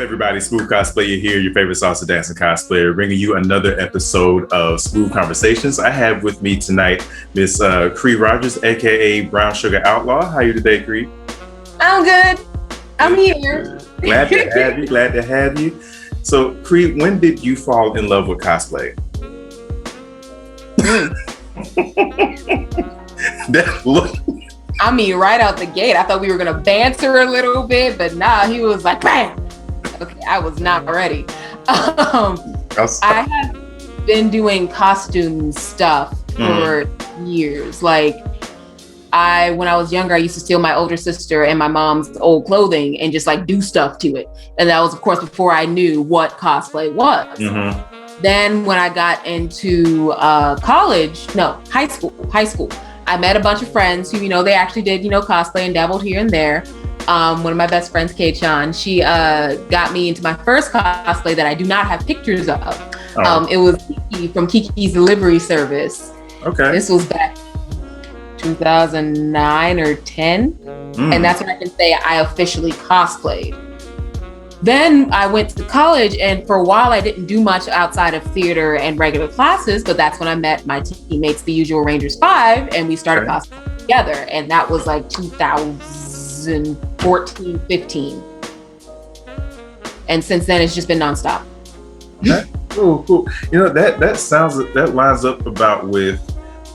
everybody? Smoove Cosplayer here, your favorite salsa dancing cosplayer, bringing you another episode of Smoove Conversations. I have with me tonight Miss Cree Rogers, aka Brown.Suga.Outlaw. How are you today, Cree? I'm good. I'm here. Glad to have you. Glad to have you. So, Cree, when did you fall in love with cosplay? That look. I mean, right out the gate, I thought we were gonna banter a little bit, but nah, he was like, bam. Okay, I was not ready. I have been doing costume stuff for years. Like, when I was younger, I used to steal my older sister and my mom's old clothing and just like do stuff to it. And that was, of course, before I knew what cosplay was. Then when I got into high school, I met a bunch of friends who, they actually did, cosplay and dabbled here and there. One of my best friends, Kay-chan, she got me into my first cosplay that I do not have pictures of. It was Kiki from Kiki's Delivery Service. Okay. This was back 2009 or 10. And that's when I can say I officially cosplayed. Then I went to college, and for a while I didn't do much outside of theater and regular classes, but that's when I met my teammates, the Usual Rangers 5, and we started cosplaying together. And that was like 2014, 15. And since then, it's just been nonstop. Okay. Cool. That lines up about with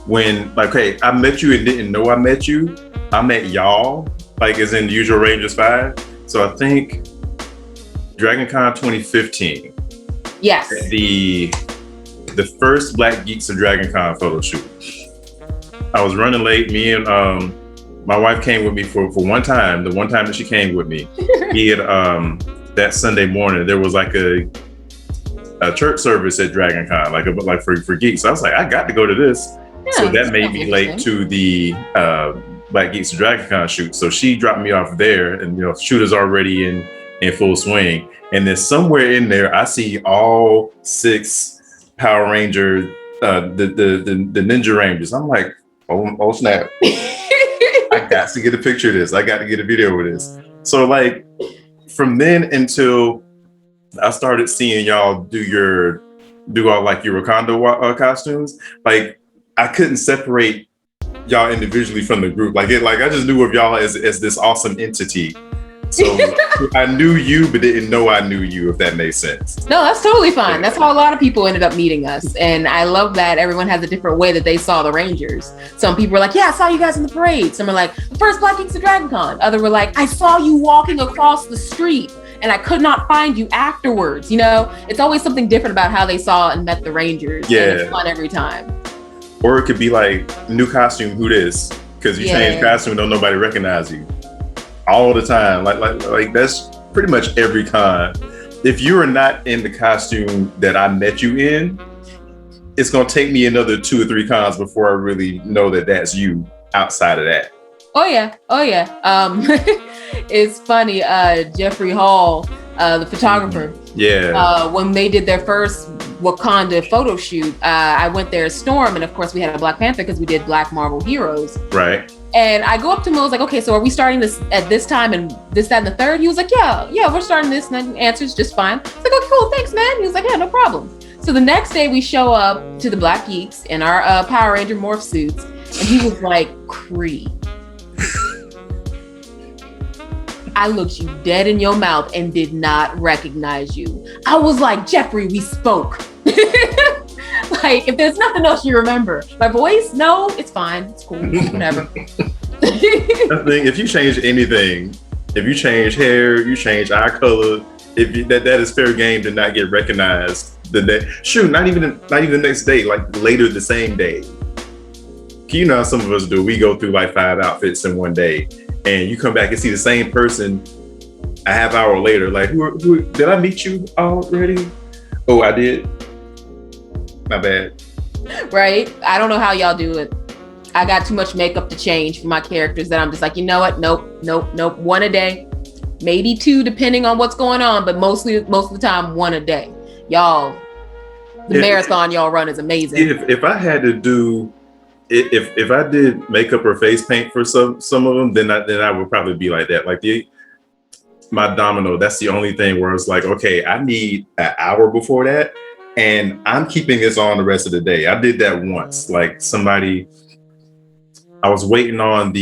when, like, hey, I met you and didn't know I met you. I met y'all, like, as in the Usual Rangers 5. So I think DragonCon 2015. Yes. The first Black Geeks of DragonCon photo shoot. I was running late. Me and my wife came with me for one time. The one time that she came with me, he had that Sunday morning there was like a church service at DragonCon, like for geeks. So I was like, I got to go to this. Yeah, so that made me late to the Black Geeks of DragonCon shoot. So she dropped me off there, and shooters already in full swing. And then somewhere in there, I see all 6 Power Rangers, the Ninja Rangers. I'm like, oh snap. I got to get a picture of this. I got to get a video of this. So like from then until I started seeing y'all do all like your Wakanda costumes, like I couldn't separate y'all individually from the group. Like I just knew of y'all as this awesome entity. So I knew you, but didn't know I knew you, if that makes sense. No, that's totally fine. That's how a lot of people ended up meeting us. And I love that everyone has a different way that they saw the Rangers. Some people were like, yeah, I saw you guys in the parade. Some are like, the first Black Geeks of DragonCon. Other were like, I saw you walking across the street and I could not find you afterwards. It's always something different about how they saw and met the Rangers. Yeah. And it's fun every time. Or it could be like, new costume, who this? Because you change costume, don't nobody recognize you. All the time, like that's pretty much every con. If you are not in the costume that I met you in, it's gonna take me another 2 or 3 cons before I really know that that's you outside of that. Oh yeah. It's funny. Jeffrey Hall, the photographer. Yeah. When they did their first Wakanda photo shoot, I went there as Storm, and of course we had a Black Panther because we did Black Marvel Heroes. Right. And I go up to him, I was like, okay, so are we starting this at this time and this, that, and the third? He was like, yeah, we're starting this. And the answer's just fine. I was like, okay, cool, thanks, man. He was like, yeah, no problem. So the next day we show up to the Black Geeks in our Power Ranger morph suits. And he was like, Cree, I looked you dead in your mouth and did not recognize you. I was like, Jeffrey, we spoke. Like, if there's nothing else you remember, my voice, no, it's fine, it's cool, whatever. If you change anything, if you change hair, you change eye color, that is fair game to not get recognized the next. Shoot, not even the next day, like later the same day. You know how some of us do. We go through like 5 outfits in one day, and you come back and see the same person a half hour later. Like, who did I meet you already? Oh, I did. My bad. Right? I don't know how y'all do it. I got too much makeup to change for my characters that I'm just like, you know what? Nope. 1 a day, maybe 2, depending on what's going on, but most of the time, 1 a day. Y'all, the marathon y'all run is amazing. If I had to do, if I did makeup or face paint for some of them, then I would probably be like that. Like my domino, that's the only thing where it's like, okay, I need an hour before that, and I'm keeping this on the rest of the day. I did that once. Like I was waiting on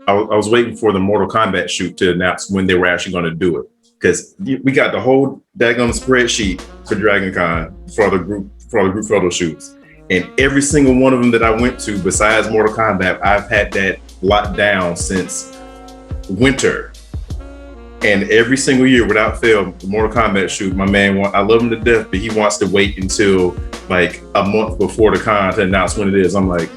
I was waiting for the Mortal Kombat shoot to announce when they were actually going to do it, because we got the whole daggone spreadsheet for Dragon Con for the group photo shoots, and every single one of them that I went to, besides Mortal Kombat, I've had that locked down since winter. And every single year, without fail, the Mortal Kombat shoot, my man, I love him to death, but he wants to wait until like a month before the con to announce when it is. I'm like,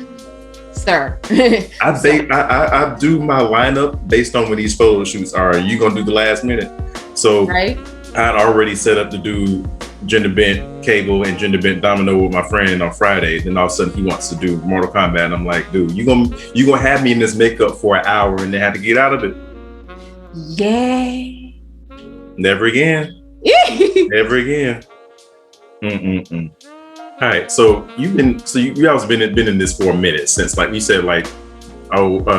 sir. I do my lineup based on when these photo shoots are. You gonna do the last minute? So right. I'd already set up to do gender bent cable and gender bent domino with my friend on Friday. Then all of a sudden he wants to do Mortal Kombat, and I'm like, dude, you gonna have me in this makeup for an hour and then have to get out of it. Yay! Never again. Never again. All right, so you guys been in this for a minute, since like you said, like 09,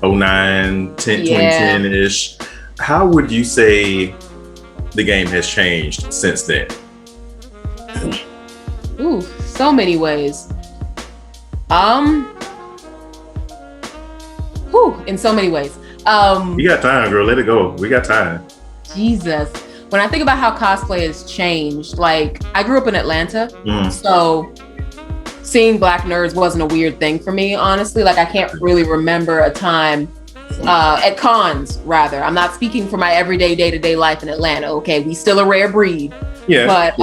10, 2010-ish. How would you say the game has changed since then? Ooh, so many ways. In so many ways. You got time, girl. Let it go. We got time. Jesus. When I think about how cosplay has changed, like I grew up in Atlanta, so seeing Black nerds wasn't a weird thing for me, honestly. Like I can't really remember a time at cons, rather. I'm not speaking for my everyday day-to-day life in Atlanta. Okay, we still a rare breed. Yeah. But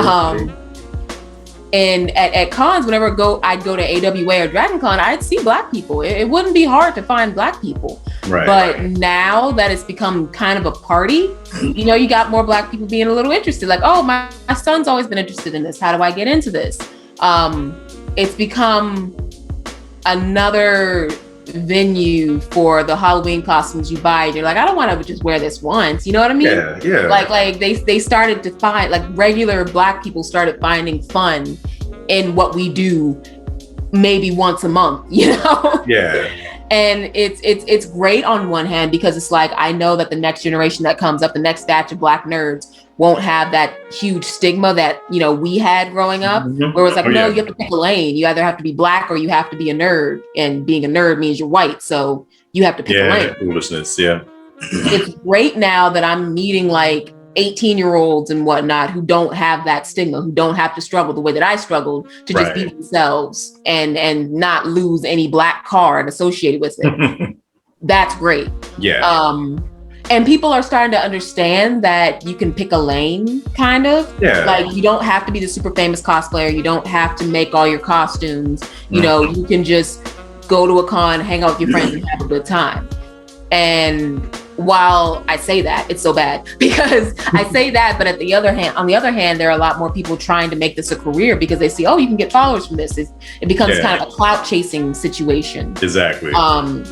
and at cons, whenever I'd go to AWA or Dragon Con, I'd see Black people. It wouldn't be hard to find Black people. Right. But now that it's become kind of a party, you got more Black people being a little interested. Like, oh, my son's always been interested in this. How do I get into this? It's become another venue for the Halloween costumes you buy. You're like, I don't want to just wear this once. You know what I mean? Yeah. Like they started to find, like, regular Black people started finding fun in what we do maybe once a month, Yeah. And it's great on one hand, because it's like, I know that the next generation that comes up, the next batch of Black nerds, won't have that huge stigma that, we had growing up, where it's like, you have to pick a lane. You either have to be Black or you have to be a nerd. And being a nerd means you're white. So you have to pick a lane. Foolishness, yeah. It's great now that I'm meeting like 18-year-olds and whatnot who don't have that stigma, who don't have to struggle the way that I struggled to just be themselves and not lose any Black card associated with it. That's great. Yeah. And people are starting to understand that you can pick a lane, kind of. Yeah. Like, you don't have to be the super famous cosplayer. You don't have to make all your costumes. You you can just go to a con, hang out with your friends, and have a good time. And while I say that, it's so bad because I say that, but on the other hand, there are a lot more people trying to make this a career because they see, oh, you can get followers from this. It becomes kind of a clout chasing situation. Exactly. And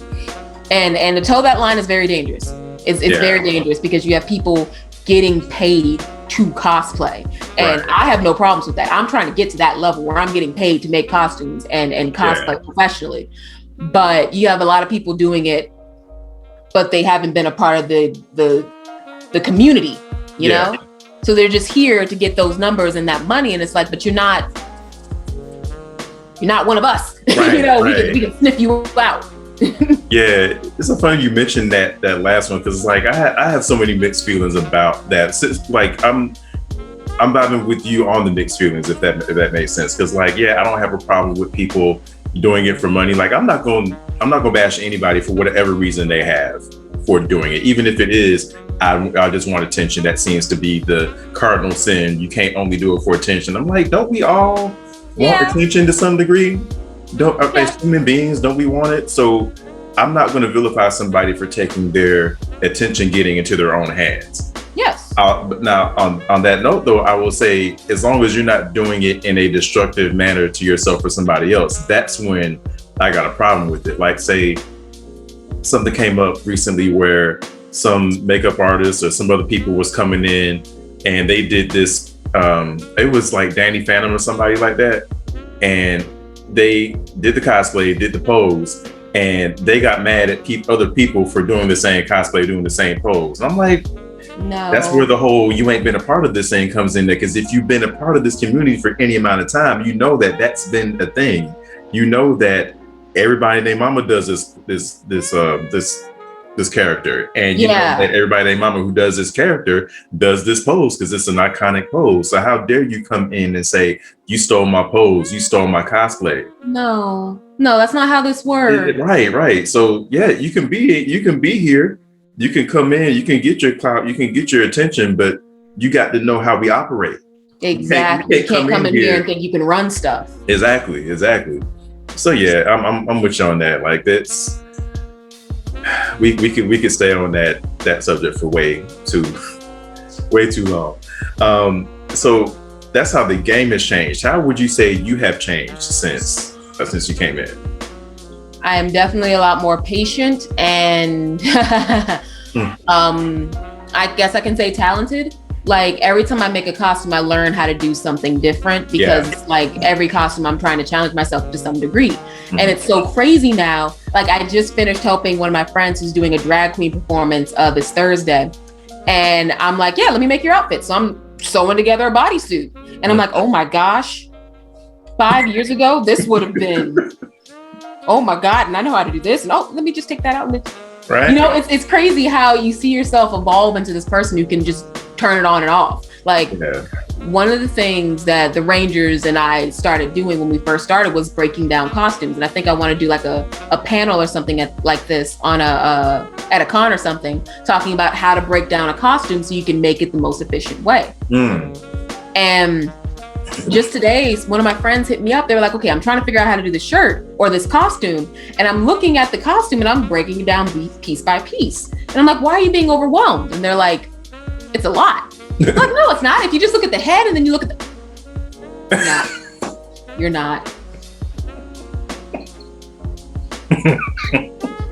to toe that line is very dangerous. It's very dangerous because you have people getting paid to cosplay. And I have no problems with that. I'm trying to get to that level where I'm getting paid to make costumes and cosplay professionally. But you have a lot of people doing it, but they haven't been a part of the community, you know? So they're just here to get those numbers and that money. And it's like, but you're not one of us. Right, we can sniff you out. Yeah, it's so funny you mentioned that last one, because like I have so many mixed feelings about that. Like I'm vibing with you on the mixed feelings, if that makes sense. Because like, I don't have a problem with people doing it for money. Like I'm not going to bash anybody for whatever reason they have for doing it, even if it is I just want attention. That seems to be the cardinal sin. You can't only do it for attention. I'm like, don't we all want attention to some degree? As human beings, don't we want it? So I'm not going to vilify somebody for taking their attention getting into their own hands. Yes. But now on that note, though, I will say, as long as you're not doing it in a destructive manner to yourself or somebody else, that's when I got a problem with it. Like, say something came up recently where some makeup artist or some other people was coming in and they did this. It was like Danny Phantom or somebody like that, and they did the cosplay, did the pose, and they got mad at other people for doing the same cosplay, doing the same pose. And I'm like, no. That's where the whole "you ain't been a part of this" thing comes in there. Because if you've been a part of this community for any amount of time, you know that that's been a thing. You know that everybody named Mama does this character, and you know that everybody named Mama who does this character does this pose because it's an iconic pose. So how dare you come in and say you stole my pose, you stole my cosplay? No, that's not how this works. Right. So yeah, you can be here. You can come in, you can get your clout, you can get your attention, but you got to know how we operate. Exactly. You can't come in here and think you can run stuff. Exactly. So yeah, I'm with you on that. Like that's we could stay on that subject for way too long. So that's how the game has changed. How would you say you have changed since you came in? I am definitely a lot more patient and I guess I can say talented. Like every time I make a costume, I learn how to do something different because like every costume I'm trying to challenge myself to some degree. Mm-hmm. And it's so crazy now. Like I just finished helping one of my friends who's doing a drag queen performance this Thursday. And I'm like, yeah, let me make your outfit. So I'm sewing together a bodysuit. And I'm like, oh my gosh, 5 years ago, this would have been, oh my God, and I know how to do this. And let me just take that out. Right. You know, it's crazy how you see yourself evolve into this person who can just turn it on and off. Like one of the things that the Rangers and I started doing when we first started was breaking down costumes. And I think I want to do like a panel or something like this on at a con or something, talking about how to break down a costume so you can make it the most efficient way. And just today, one of my friends hit me up. They were like, okay, I'm trying to figure out how to do this shirt or this costume. And I'm looking at the costume and I'm breaking it down piece by piece. And I'm like, why are you being overwhelmed? And they're like, it's a lot. I'm like, no, it's not. If you just look at the head and then you look at You're not.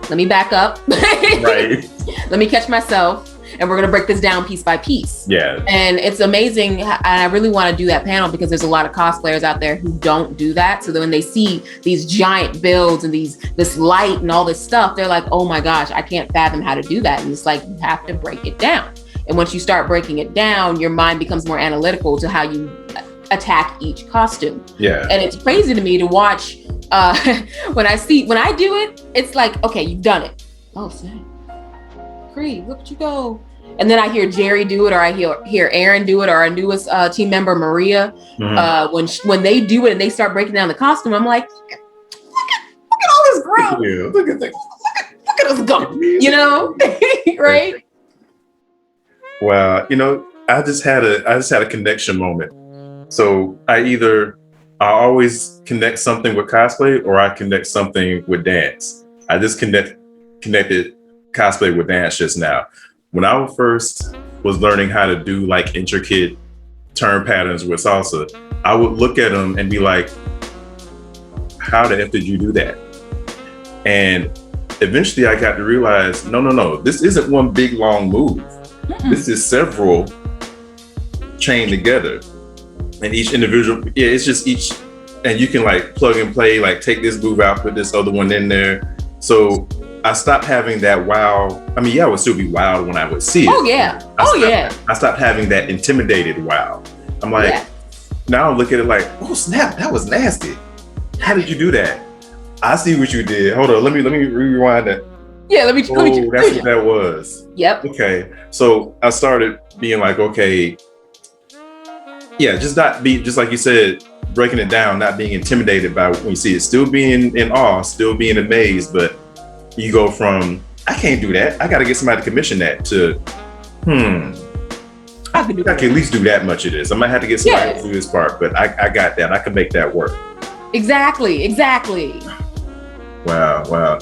Let me back up. Right. Let me catch myself. And we're going to break this down piece by piece. Yeah. And it's amazing. And I really want to do that panel because there's a lot of cosplayers out there who don't do that. So that when they see these giant builds and this light and all this stuff, they're like, oh my gosh, I can't fathom how to do that. And it's like, you have to break it down. And once you start breaking it down, your mind becomes more analytical to how you attack each costume. Yeah. And it's crazy to me to watch when I do it, it's like, okay, you've done it. Oh, snap. Look at you go. And then I hear Jerry do it, or I hear Aaron do it, or our newest team member Maria. Mm-hmm. When they do it and they start breaking down the costume, I'm like, look at all this growth. Yeah, look at us go. You know, right? Well, you know, I just had a connection moment. So I always connect something with cosplay, or I connect something with dance. I just connected cosplay with dance just now. When I first was learning how to do like intricate turn patterns with salsa, I would look at them and be like, how the F did you do that? And eventually I got to realize, no, this isn't one big long move. Mm-mm. This is several chained together. And each individual, it's just each, and you can like plug and play, like take this move out, put this other one in there. So I stopped having that wow. I mean, yeah, I would still be wild when I would see it. Oh yeah. I stopped having that intimidated wow. I'm like, now I look at it like, oh snap, that was nasty. How did you do that? I see what you did. Hold on, let me rewind that. Yeah, let me. That's what that was. Yep. Okay, so I started being like, okay, yeah, just like you said, breaking it down, not being intimidated by when you see it, still being in awe, still being amazed, but you go from, I can't do that, I got to get somebody to commission that, to, I can at least do that much of this. I might have to get somebody to do this part, but I got that. I can make that work. Exactly. Wow.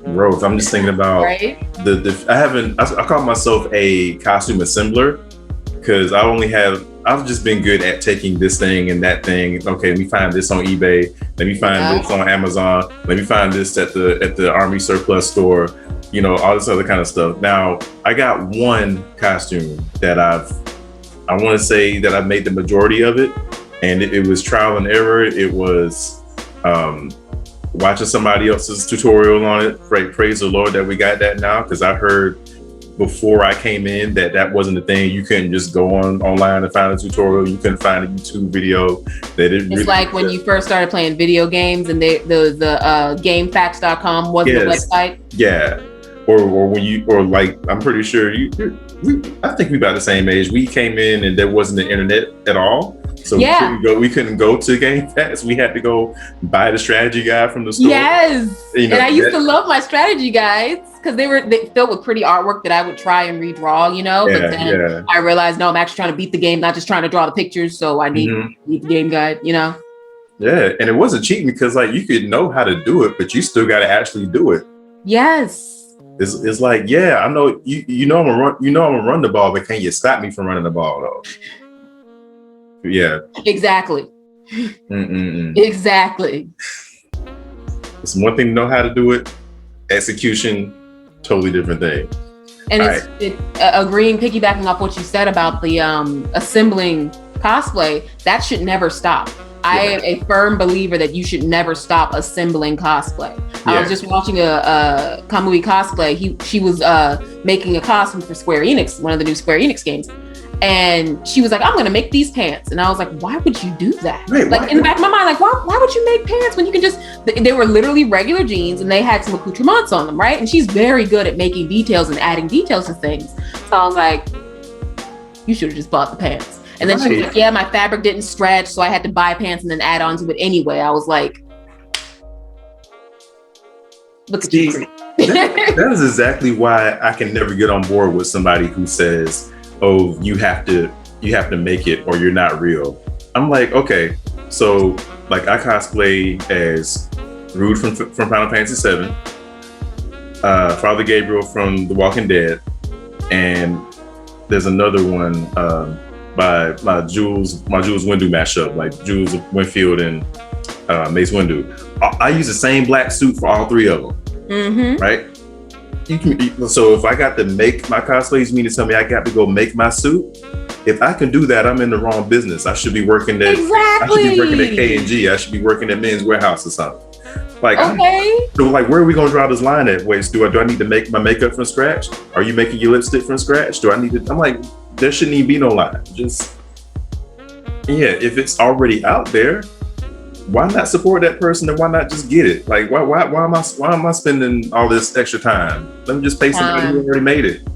Growth. I'm just thinking about I call myself a costume assembler because I've just been good at taking this thing and that thing. Okay, let me find this on eBay. Let me find this on Amazon. Let me find this at the Army surplus store. You know, all this other kind of stuff. Now, I got one costume that I want to say that I've made the majority of it, and it was trial and error. It was watching somebody else's tutorial on it. Praise the Lord that we got that now, because I heard before I came in that wasn't the thing. You couldn't just go online and find a tutorial. You couldn't find a YouTube video. It's really like when you first started playing video games and the GameFAQs.com wasn't the website. Yeah, or when you like I'm pretty sure I think we about the same age. We came in and there wasn't the internet at all. So we couldn't go to GameFAQs. We had to go buy the strategy guide from the store. Yes, and I used to love my strategy guides because they filled with pretty artwork that I would try and redraw, but then I realized, no, I'm actually trying to beat the game, not just trying to draw the pictures. So I need the game guide, Yeah, and it wasn't cheating because like you could know how to do it, but you still got to actually do it. Yes. It's like, I know I'm gonna run the ball, but can you stop me from running the ball though? Yeah. Exactly. Exactly. It's one thing to know how to do it. Execution, totally different thing. And piggybacking off what you said about the assembling cosplay, that should never stop. I am a firm believer that you should never stop assembling cosplay. I was just watching a Kamui cosplay. She was making a costume for Square Enix, one of the new Square Enix games. And she was like, I'm gonna make these pants. And I was like, why would you do that? Right, like in the back of my mind, like, why would you make pants when you can just, they were literally regular jeans and they had some accoutrements on them, right? And she's very good at making details and adding details to things. So I was like, you should have just bought the pants. And then she was like, yeah, my fabric didn't stretch, so I had to buy pants and then add on to it anyway. I was like, look at you. That is exactly why I can never get on board with somebody who says, oh, you have to make it or you're not real. I'm like, okay, so like I cosplay as Rude from Final Fantasy VII, Father Gabriel from The Walking Dead, and there's another one by my Jules Windu mashup, like Jules Winfield and Mace Windu. I use the same black suit for all three of them, right? So if I got to make my cosplays, you mean to tell me I got to go make my suit? If I can do that, I'm in the wrong business. I should be working at K&G. I should be working at Men's Warehouse or something. Like, so like, where are we gonna draw this line at? Wait, do I need to make my makeup from scratch? Are you making your lipstick from scratch? Do I need to? I'm like, there shouldn't even be no line. Just if it's already out there, why not support that person and why not just get it? Like, why am I spending all this extra time? Let me just pay somebody who already made it.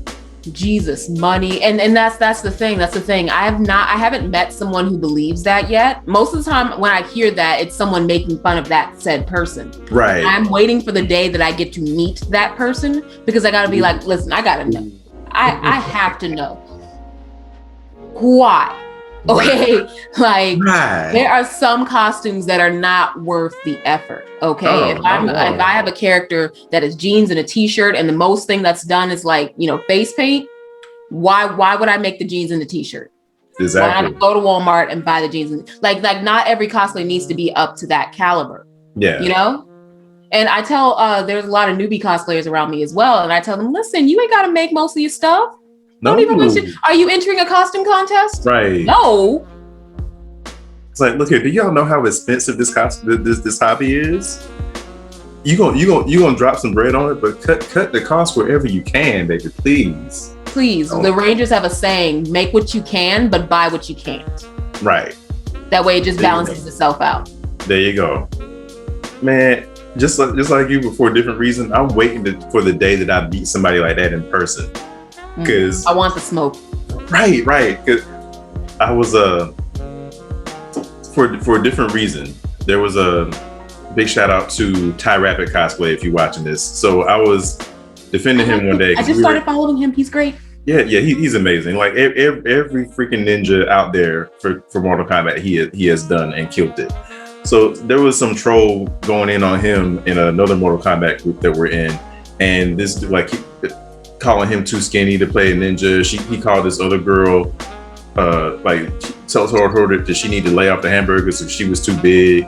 Jesus, money, and that's the thing. That's the thing. I haven't met someone who believes that yet. Most of the time, when I hear that, it's someone making fun of that said person. Right. I'm waiting for the day that I get to meet that person because I got to be like, listen, I got to know. I have to know why. Okay, like there are some costumes that are not worth the effort. Okay, if I have a character that is jeans and a t-shirt, and the most thing that's done is like face paint, why would I make the jeans and the t-shirt? Exactly. Why not go to Walmart and buy the jeans? Like not every cosplay needs to be up to that caliber. Yeah, And I tell there's a lot of newbie cosplayers around me as well, and I tell them, listen, you ain't got to make most of your stuff. No. Don't even mention, are you entering a costume contest? Right. No. It's like, look here, do y'all know how expensive this hobby is? You gonna drop some bread on it, but cut the cost wherever you can, baby, please. Please. The Rangers have a saying, make what you can, but buy what you can't. Right. That way it just balances itself out. There you go. Man, just like you, but for a different reason, I'm waiting for the day that I beat somebody like that in person. Because I want the smoke. Right. Because I was for a different reason. There was a big shout out to Ty Rapid Cosplay if you're watching this. So I was defending him one day. I just started following him. He's great. Yeah, he's amazing. Like every freaking ninja out there for Mortal Kombat, he has done and killed it. So there was some troll going in on him in another Mortal Kombat group that we're in, and this calling him too skinny to play a ninja. He called this other girl, told her that she needed to lay off the hamburgers if she was too big.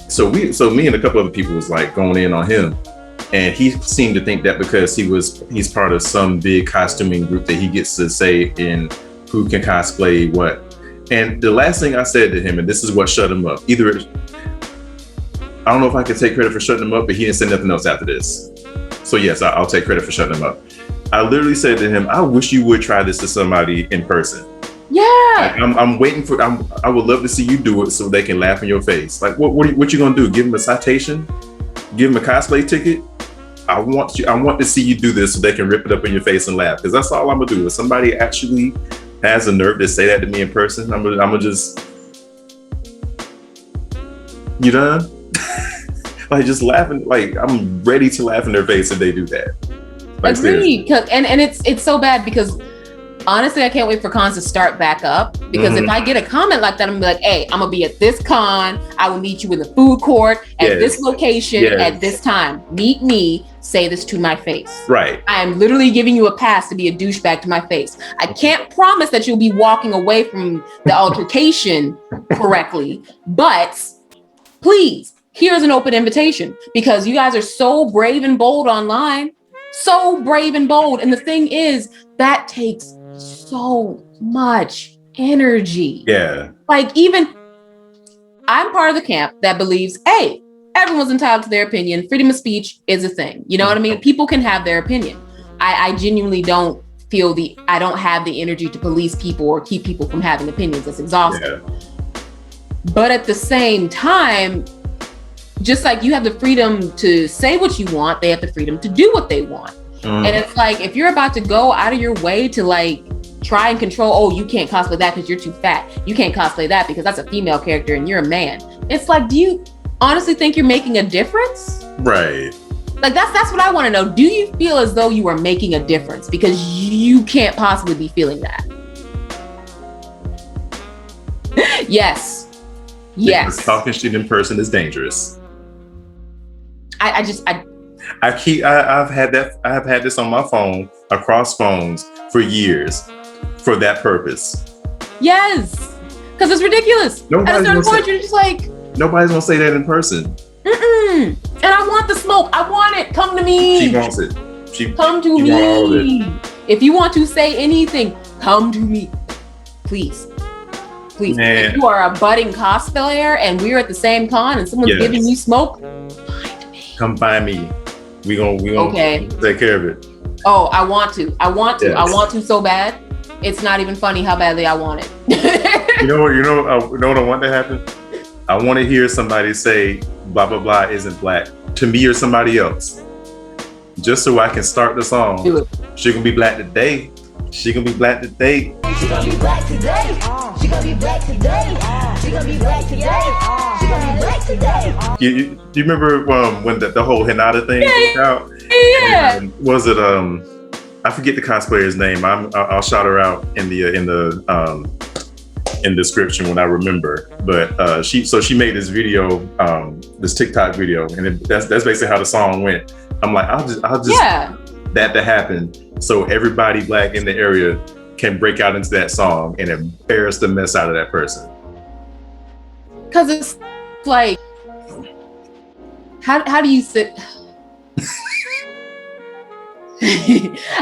So me and a couple other people was like going in on him, and he seemed to think that because he's part of some big costuming group that he gets to say in who can cosplay what. And the last thing I said to him, and this is what shut him up, I don't know if I could take credit for shutting him up, but he didn't say nothing else after this. So yes, I'll take credit for shutting him up. I literally said to him, I wish you would try this to somebody in person. Yeah. Like, I'm waiting for, I would love to see you do it so they can laugh in your face. Like, what you gonna do? Give them a citation? Give them a cosplay ticket? I want to see you do this so they can rip it up in your face and laugh. Because that's all I'm gonna do. If somebody actually has the nerve to say that to me in person, I'm gonna just, you done? Like, just laughing. Like, I'm ready to laugh in their face if they do that. Like, agreed. And it's so bad because honestly, I can't wait for cons to start back up, because if I get a comment like that, I'm gonna be like, hey, I'm gonna be at this con. I will meet you in the food court at this location at this time. Meet me. Say this to my face. Right. I am literally giving you a pass to be a douchebag to my face. I can't promise that you'll be walking away from the altercation correctly, but please, here's an open invitation, because you guys are so brave and bold online. So brave and bold. And the thing is, that takes so much energy. Yeah. Like, even I'm part of the camp that believes, hey, everyone's entitled to their opinion. Freedom of speech is a thing. You know what I mean? People can have their opinion. I genuinely don't feel I don't have the energy to police people or keep people from having opinions. That's exhausting. Yeah. But at the same time, just like you have the freedom to say what you want, they have the freedom to do what they want. And it's like, if you're about to go out of your way to like try and control, oh, you can't cosplay that because you're too fat. You can't cosplay that because that's a female character and you're a man. It's like, do you honestly think you're making a difference? Right. Like, that's what I want to know. Do you feel as though you are making a difference? Because you can't possibly be feeling that. Yes. Yes. Because talking shit in person is dangerous. I've had this on my phone, across phones for years, for that purpose. Yes, because it's ridiculous. At a certain point, you're just like, nobody's gonna say that in person. And I want the smoke. I want it. Come to me. She wants it. Come to me. If you want to say anything, come to me, please. Please. Man. If you are a budding cosplayer and we're at the same con and someone's giving you smoke, find me. Come find me. We gonna take care of it. Oh, I want to. I want to so bad. It's not even funny how badly I want it. You know what I want to happen? I want to hear somebody say blah blah blah isn't black to me or somebody else, just so I can start the song. Do it. She gonna be black today. She gonna be black today. She gonna be black today. She gonna be black today. She gonna be black today. She gonna be black today. You remember when the whole Hinata thing came out? Yeah. And was it I forget the cosplayer's name. I'll shout her out in the description when I remember. But she made this video, this TikTok video, and that's basically how the song went. I'm like, I'll just that to happen, so everybody black in the area can break out into that song and embarrass the mess out of that person. Because it's like, how do you sit?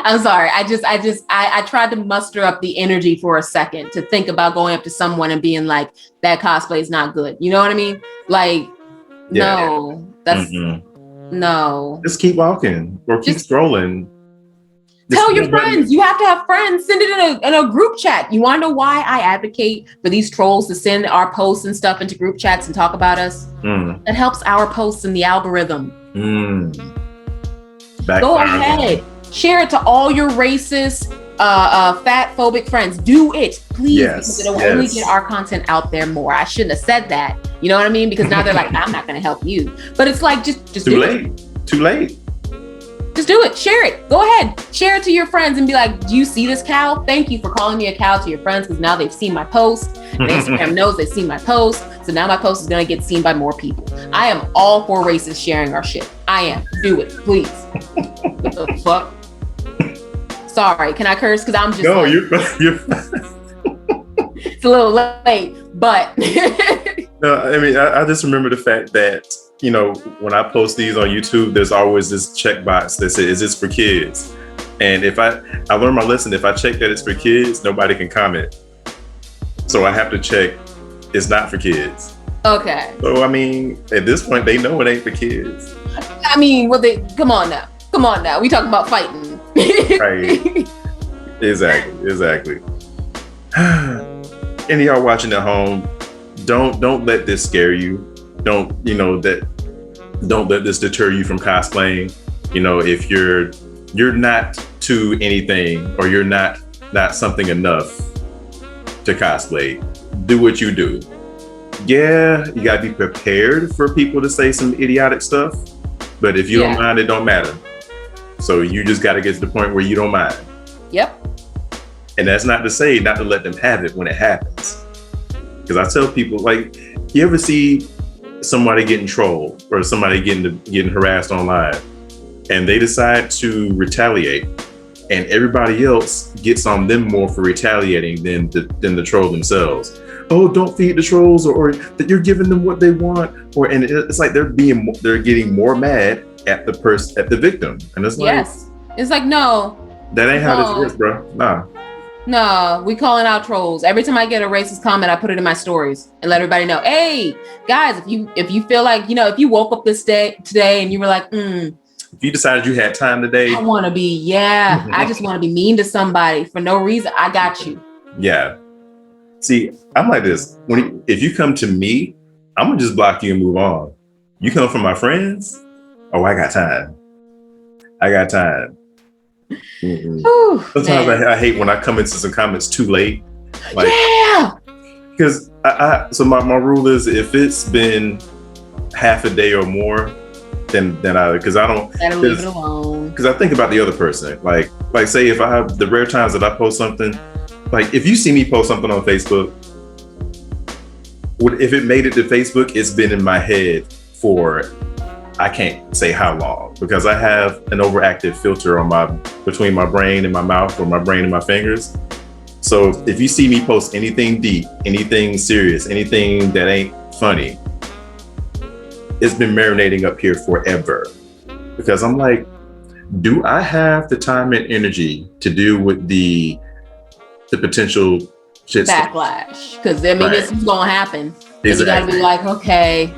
I'm sorry. I tried to muster up the energy for a second to think about going up to someone and being like, that cosplay is not good. You know what I mean? Like, no, that's no. Just keep walking or keep scrolling. Tell your friends. You have to have friends. Send it in a group chat. You want to know why I advocate for these trolls to send our posts and stuff into group chats and talk about us? It helps our posts in the algorithm. Go ahead. Share it to all your racist, fat phobic friends. Do it, please, because it'll only get our content out there more. I shouldn't have said that. You know what I mean? Because now they're like, I'm not going to help you. But it's like, just too late. Too late. Just do it. Share it. Go ahead. Share it to your friends and be like, do you see this cow? Thank you for calling me a cow to your friends, because now they've seen my post. And Instagram knows they've seen my post. So now my post is going to get seen by more people. I am all for racists sharing our shit. I am. Do it, please. What the fuck? Sorry, can I curse? Because I'm just no, like, you're it's a little late, but no, I mean, I just remember the fact that, you know, when I post these on YouTube, there's always this checkbox that says, is this for kids? And if I learned my lesson, if I check that it's for kids, nobody can comment. So I have to check it's not for kids. Okay. So I mean, at this point, they know it ain't for kids. I mean, well, come on now. We talking about fighting. Right. Exactly. Any of y'all watching at home, don't let this scare you. Don't let this deter you from cosplaying. You know, if you're not to anything, or you're not something enough to cosplay, do what you do. Yeah, you gotta be prepared for people to say some idiotic stuff, but if you don't mind, it don't matter. So you just gotta get to the point where you don't mind. Yep. And that's not to say not to let them have it when it happens. Because I tell people, like, you ever see somebody getting trolled or somebody getting harassed online, and they decide to retaliate, and everybody else gets on them more for retaliating than the troll themselves. Oh, don't feed the trolls, or that you're giving them what they want, and it's like they're getting more mad at the victim, and it's like, it's like, no, that ain't how this works, bro. No, we calling out trolls. Every time I get a racist comment, I put it in my stories and let everybody know, hey guys, if you feel like, if you woke up today and you were like, if you decided you had time today, I want to be, I just want to be mean to somebody for no reason, I got you. Yeah. See, I'm like this. If you come to me, I'm gonna just block you and move on. You come from my friends, oh, I got time. Ooh, sometimes I hate when I come into some comments too late. Like, because so my rule is, if it's been half a day or more, then because I don't leave it alone. Because I think about the other person. Like say if I have the rare times that I post something, like if you see me post something on Facebook, if it made it to Facebook, it's been in my head for I can't say how long, because I have an overactive filter on between my brain and my mouth, or my brain and my fingers. So if you see me post anything deep, anything serious, anything that ain't funny, it's been marinating up here forever, because I'm like, do I have the time and energy to deal with the potential shit backlash? Because this is gonna happen. Exactly. You gotta be like, okay,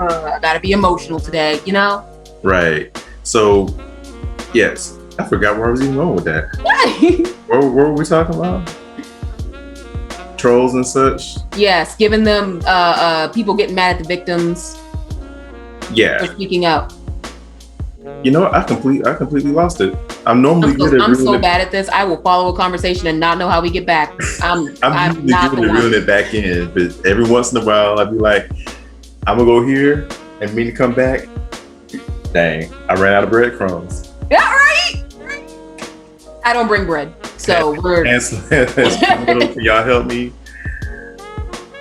I gotta be emotional today, Right. So, yes, I forgot where I was even going with that. What were we talking about? Trolls and such? Yes, giving them people getting mad at the victims. Yeah. For speaking out. I completely lost it. I'm normally good at I'm so bad at this. I will follow a conversation and not know how we get back. I'm usually good at reeling it back in, but every once in a while I'd be like, I'm gonna go here and mean to come back. Dang, I ran out of breadcrumbs. Yeah, right. I don't bring bread, so we're. Can y'all help me?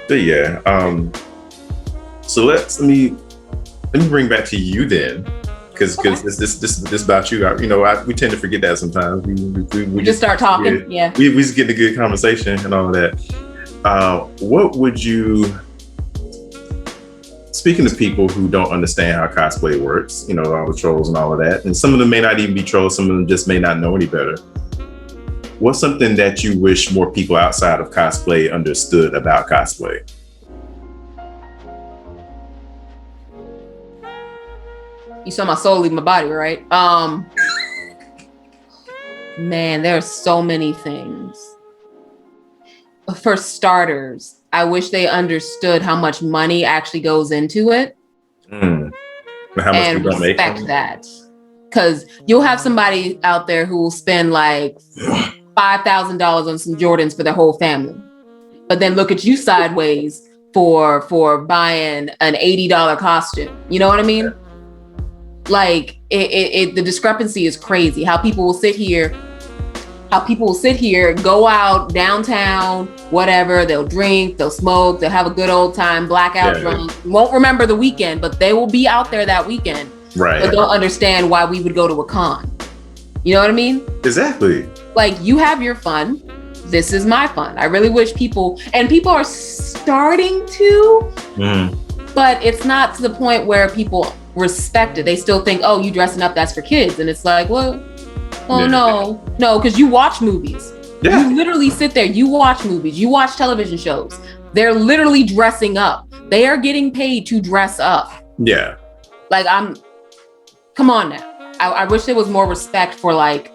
But yeah, so let me bring back to you then, because this about you. We tend to forget that sometimes. We just start talking. Yeah, we just get a good conversation and all of that. What would you? Speaking of people who don't understand how cosplay works, all the trolls and all of that, and some of them may not even be trolls, some of them just may not know any better. What's something that you wish more people outside of cosplay understood about cosplay? You saw my soul leave my body, right? Man, there are so many things. For starters, I wish they understood how much money actually goes into it. How much and respect that. Because you'll have somebody out there who will spend like $5,000 on some Jordans for their whole family, but then look at you sideways for buying an $80 costume. You know what I mean? Like the discrepancy is crazy. How people will sit here, go out downtown, whatever, they'll drink, they'll smoke, they'll have a good old time, blackout drunk, won't remember the weekend, but they will be out there that weekend. Right. But don't understand why we would go to a con. You know what I mean? Exactly. Like, you have your fun. This is my fun. I really wish people are starting to, but it's not to the point where people respect it. They still think, oh, you dressing up, that's for kids. And it's like, well, no, because you watch movies. Yeah. You literally sit there, you watch movies, you watch television shows. They're literally dressing up. They are getting paid to dress up. Yeah. Like, come on now. I wish there was more respect for like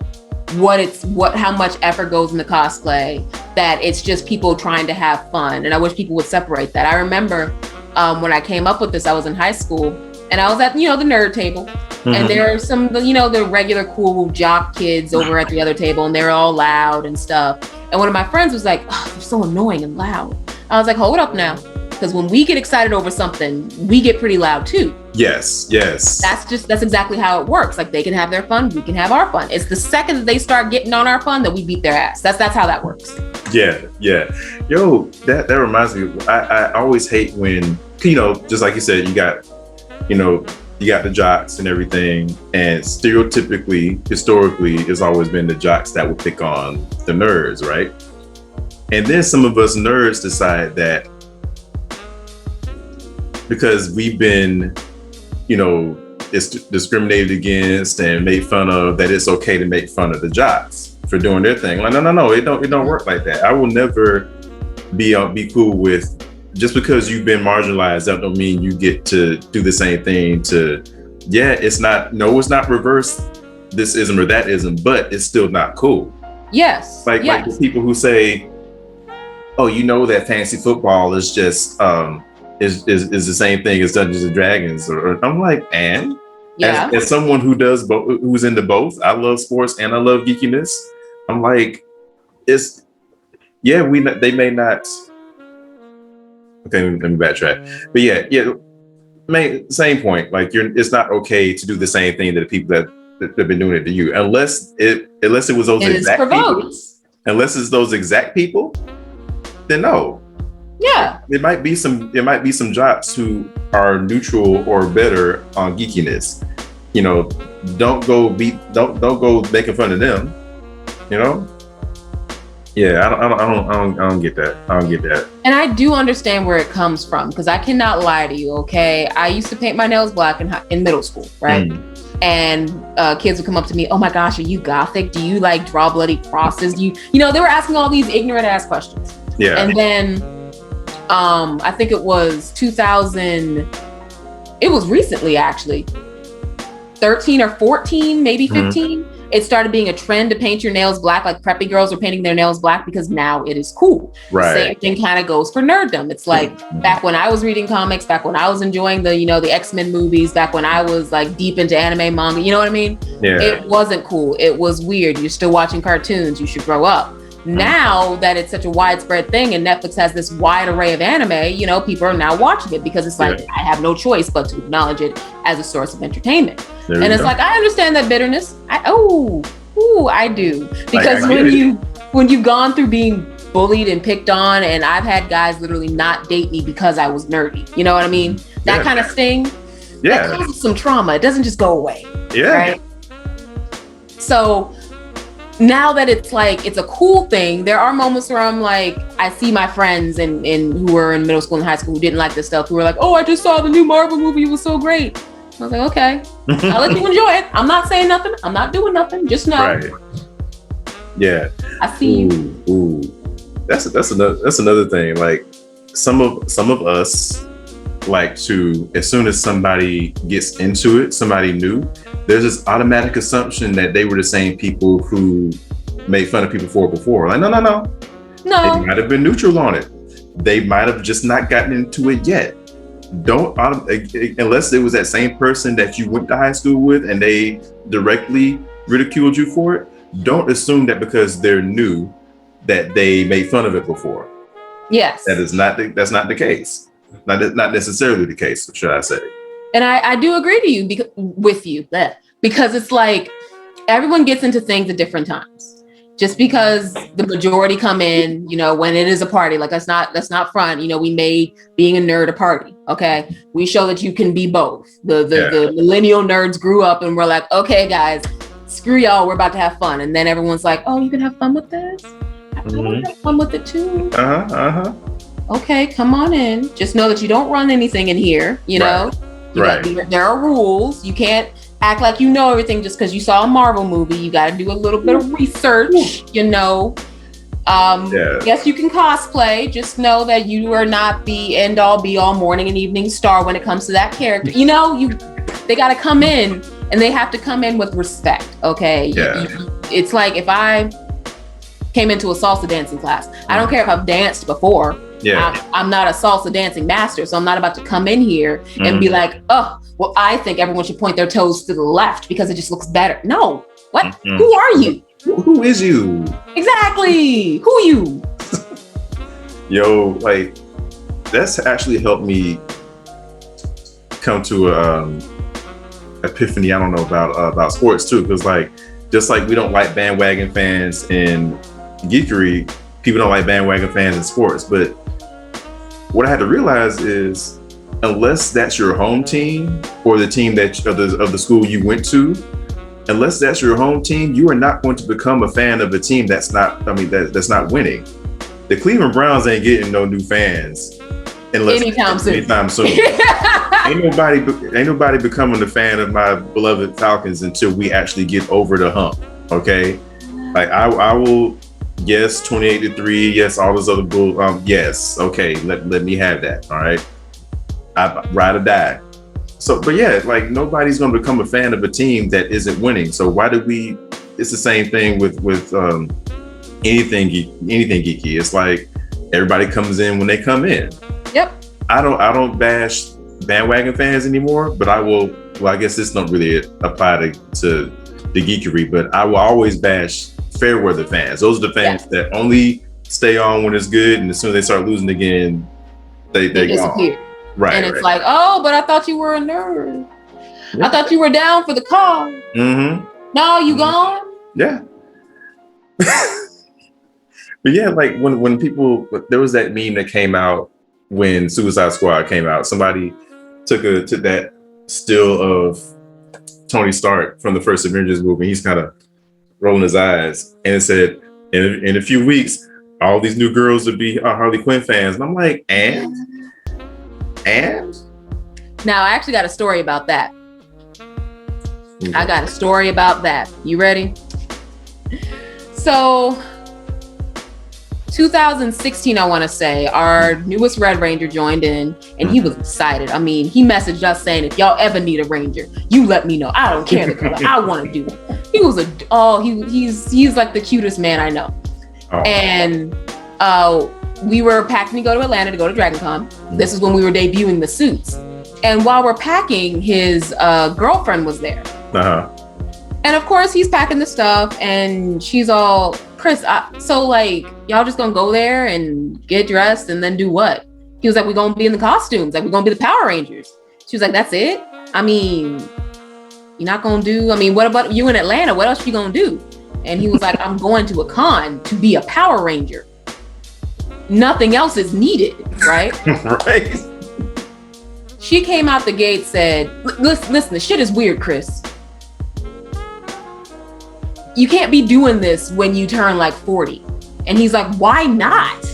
how much effort goes into cosplay, that it's just people trying to have fun. And I wish people would separate that. I remember when I came up with this, I was in high school and I was at, the nerd table. Mm-hmm. And there are some, the regular cool jock kids over at the other table, and they're all loud and stuff. And one of my friends was like, oh, they're so annoying and loud. I was like, hold up now. Because when we get excited over something, we get pretty loud too. Yes. That's exactly how it works. Like, they can have their fun, we can have our fun. It's the second that they start getting on our fun that we beat their ass. That's how that works. Yeah. Yo, that reminds me. I always hate when, just like you said, you got the jocks and everything, and stereotypically, historically, it's always been the jocks that would pick on the nerds, right? And then some of us nerds decide that because we've been, it's discriminated against and made fun of, that it's okay to make fun of the jocks for doing their thing. Like, no, it don't work like that. I will never be cool with, just because you've been marginalized, that don't mean you get to do the same thing to, it's not reverse this ism or that ism, but it's still not cool. Yes. Like the people who say, oh, that fantasy football is just, is the same thing as Dungeons and Dragons, or I'm like, and as someone who does both, who's into both, I love sports and I love geekiness. I'm like, they may not. Okay, let me backtrack. But same point. Like, it's not okay to do the same thing to the people that have been doing it to you, unless it was those exact people. Unless it's those exact people, then no. Yeah. It might be some jocks who are neutral or better on geekiness. Don't go making fun of them. Yeah, I don't get that. I don't get that. And I do understand where it comes from, because I cannot lie to you. Okay, I used to paint my nails black in middle school, right? And kids would come up to me, oh my gosh, are you gothic? Do you like draw bloody crosses? Do they were asking all these ignorant ass questions. Yeah. And then I think it was 2000, it was recently actually, 13 or 14, maybe 15. It started being a trend to paint your nails black, like preppy girls are painting their nails black because now it is cool. Right. Same thing kind of goes for nerddom. It's like back when I was reading comics, back when I was enjoying the X-Men movies, back when I was like deep into anime manga, you know what I mean? Yeah. It wasn't cool. It was weird. You're still watching cartoons. You should grow up. Now that it's such a widespread thing and Netflix has this wide array of anime, people are now watching it because it's like, I have no choice but to acknowledge it as a source of entertainment. And it's like, I understand that bitterness. I do. Because when you've gone through being bullied and picked on, and I've had guys literally not date me because I was nerdy. You know what I mean? That kind of sting. Yeah. That causes some trauma. It doesn't just go away. Yeah. Right? So now that it's like, it's a cool thing, there are moments where I'm like, I see my friends and who were in middle school and high school who didn't like this stuff, who were like, oh, I just saw the new Marvel movie, it was so great. I was like, okay, I'll let you enjoy it. I'm not saying nothing. I'm not doing nothing. Just know. Right. Yeah. I see you. Ooh. That's another thing. Like some of us like to, as soon as somebody gets into it, somebody new, there's this automatic assumption that they were the same people who made fun of people for it before. Like, no. They might have been neutral on it. They might have just not gotten into it yet. Don't, unless it was that same person that you went to high school with and they directly ridiculed you for it, don't assume that because they're new that they made fun of it before. Yes. That's not the case. Not necessarily the case, should I say. And I do agree to you because it's like everyone gets into things at different times. Just because the majority come in, when it is a party, like let's not front, we made being a nerd a party. Okay. We show that you can be both. The millennial nerds grew up and we're like, okay, guys, screw y'all. We're about to have fun. And then everyone's like, oh, you can have fun with this? I want to have fun with it too. Okay, come on in. Just know that you don't run anything in here, know? There are rules. You can't act like you know everything just because you saw a Marvel movie. You got to do a little bit of research, Yes, you can cosplay. Just know that you are not the end all be all morning and evening star when it comes to that character. You know, they got to come in and they have to come in with respect. Okay. Yeah. It's like if I came into a salsa dancing class, I don't care if I've danced before. Yeah. I'm not a salsa dancing master, so I'm not about to come in here and be like, oh, well, I think everyone should point their toes to the left because it just looks better. No. What? Who are you? Who is you? Exactly. Who you? Yo, like, that's actually helped me come to a epiphany. I don't know about sports too, because like, just like we don't like bandwagon fans in geekery, people don't like bandwagon fans in sports. But what I had to realize is, unless that's your home team or the team that of the school you went to, unless that's your home team, you are not going to become a fan of a team that's not winning. The Cleveland Browns ain't getting no new fans anytime soon. Ain't nobody becoming a fan of my beloved Falcons until we actually get over the hump. Okay, like I will. Yes, 28-3. Yes, all those other bull. Yes, okay. Let me have that. All right, I ride or die. So, but yeah, like nobody's going to become a fan of a team that isn't winning. So why do we? It's the same thing with anything geeky. It's like everybody comes in when they come in. Yep. I don't bash bandwagon fans anymore, but I will. Well, I guess this don't really apply to the geekery, but I will always bash fair weather fans. Those are the fans that only stay on when it's good, and as soon as they start losing again, they disappear. Gone. Right. And it's like, oh, but I thought you were a nerd. Yeah. I thought you were down for the cause. Mm-hmm. No, you gone? Yeah. But yeah, like when people, there was that meme that came out when Suicide Squad came out. Somebody took that still of Tony Stark from the first Avengers movie. He's kind of rolling his eyes, and it said, in a few weeks, all these new girls would be Harley Quinn fans. And I'm like, and? Now, I actually got a story about that. I got a story about that. You ready? So, 2016, I want to say, our newest Red Ranger joined in, and he was excited. I mean, he messaged us saying, if y'all ever need a Ranger, you let me know. I don't care the color. I want to do it. He was he's like the cutest man I know. Oh. And we were packing to go to Atlanta to go to Dragon Con. This is when we were debuting the suits. And while we're packing, his girlfriend was there. Uh-huh. And of course, he's packing the stuff, and she's all, Chris, so like, y'all just gonna go there and get dressed and then do what? He was like, we're gonna be in the costumes. Like, we're gonna be the Power Rangers. She was like, that's it? I mean, you're not gonna do, what about you in Atlanta? What else you gonna do? And he was like, I'm going to a con to be a Power Ranger. Nothing else is needed, right? Right. She came out the gate, said, listen, the shit is weird, Chris. You can't be doing this when you turn like 40. And he's like, why not?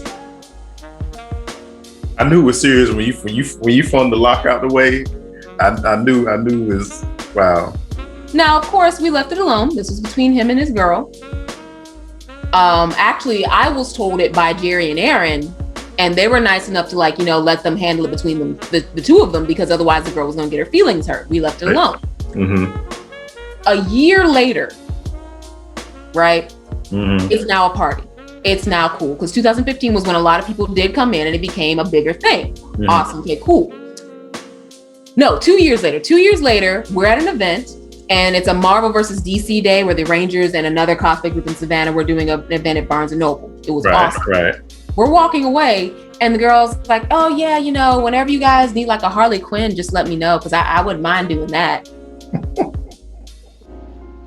I knew it was serious when you flung the lock out the way. I knew it was, wow. Now, of course, we left it alone. This was between him and his girl. Actually, I was told it by Jerry and Aaron, and they were nice enough to let them handle it between them, the two of them, because otherwise the girl was gonna get her feelings hurt. We left it alone. Mm-hmm. A year later, right? Mm-hmm. It's now a party. It's now cool, because 2015 was when a lot of people did come in and it became a bigger thing. Mm-hmm. Awesome. Okay, cool. No, 2 years later, we're at an event, and it's a Marvel versus DC day where the Rangers and another cosplay group in Savannah were doing an event at Barnes & Noble. It was awesome. Right. We're walking away, and the girl's like, oh yeah, whenever you guys need like a Harley Quinn, just let me know, because I wouldn't mind doing that.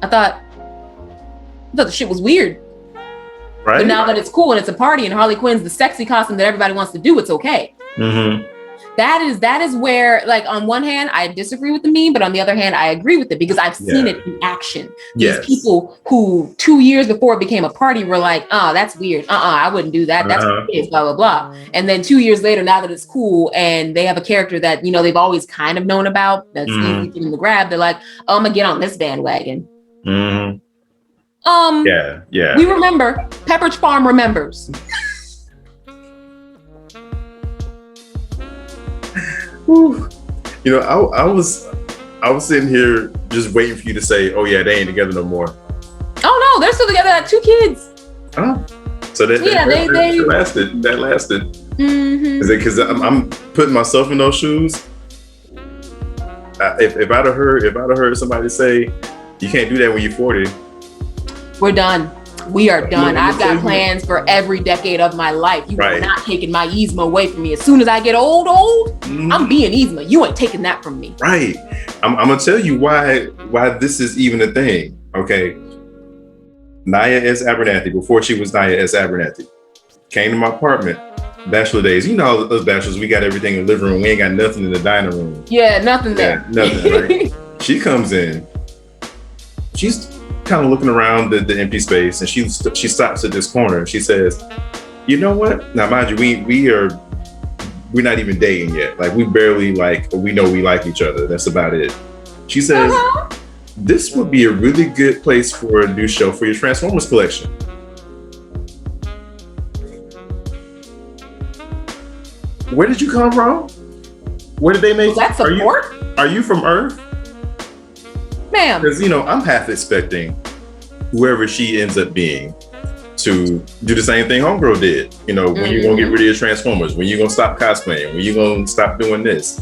I thought the shit was weird. Right. But now that it's cool and it's a party and Harley Quinn's the sexy costume that everybody wants to do, it's okay. Mm-hmm. That is where, like, on one hand, I disagree with the meme, but on the other hand, I agree with it because I've seen it in action. These people who 2 years before it became a party were like, oh, that's weird. I wouldn't do that. That's what it is, blah, blah, blah. And then 2 years later, now that it's cool and they have a character that, they've always kind of known about, that's easy for them to grab, they're like, oh, I'm going to get on this bandwagon. Mm-hmm. Yeah. We remember. Pepperidge Farm remembers. You know, I was sitting here just waiting for you to say, "Oh yeah, they ain't together no more." Oh no, they're still together. Had 2 kids. Oh, so that lasted. That lasted. Mm-hmm. Is it because I'm putting myself in those shoes? If I'd have heard somebody say, "You can't do that when you're 40," we're done. We are done. No, I've got plans for every decade of my life. You Right. are not taking my Yzma away from me. As soon as I get old, I'm being Yzma. You ain't taking that from me. Right. I'm gonna tell you why this is even a thing. Okay. Naya S. Abernathy, before she was Naya S. Abernathy, came to my apartment. Bachelor days. You know, us bachelors, we got everything in the living room. We ain't got nothing in the dining room. Yeah, nothing there. Nothing. Right? She comes in. She's kind of looking around the empty space, and she stops at this corner. She says, "You know what? Now, mind you, we're not even dating yet. Like, we barely we know we like each other. That's about it." She says, "This would be a really good place for a new show for your Transformers collection." Where did you come from? Where did they make? That support? Are you from Earth? Ma'am. Because, you know, I'm half expecting whoever she ends up being to do the same thing Homegirl did. You know, when you gonna get rid of your Transformers? When you gonna stop cosplaying? When you gonna stop doing this?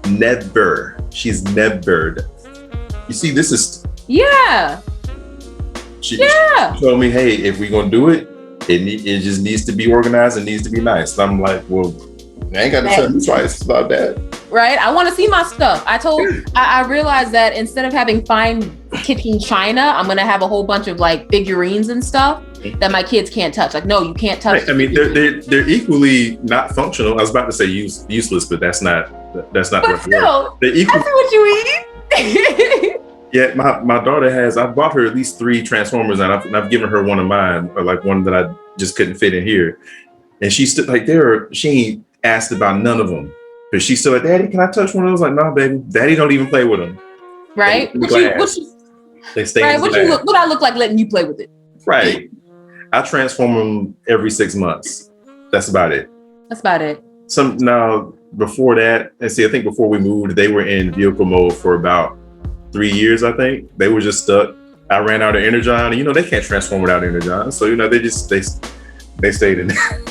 Never. She's never. You see, this is. Yeah. She told me, "Hey, if we gonna do it, it just needs to be organized and needs to be nice." And I'm like, "Well, I ain't got to tell you twice about that." Right? I want to see my stuff. I realized that instead of having fine kitchen china, I'm going to have a whole bunch of like figurines and stuff that my kids can't touch. Like, no, you can't touch. Right. I mean, they're equally not functional. I was about to say useless, but that's not But word. still, They're equal. that's what you eat. Yeah, my daughter has. I bought her at least 3 Transformers, and I've given her one of mine, or like one that I just couldn't fit in here. And she's still like, she ain't asked about none of them. But she's still like, "Daddy, can I touch one of those?" Like, "No, baby, Daddy don't even play with them." Right? They stay in what I look like letting you play with it? Right. I transform them every 6 months. That's about it. Now, before that, and see, I think before we moved, they were in vehicle mode for about 3 years, I think. They were just stuck. I ran out of Energon, and you know, they can't transform without Energon. So, you know, they stayed in there.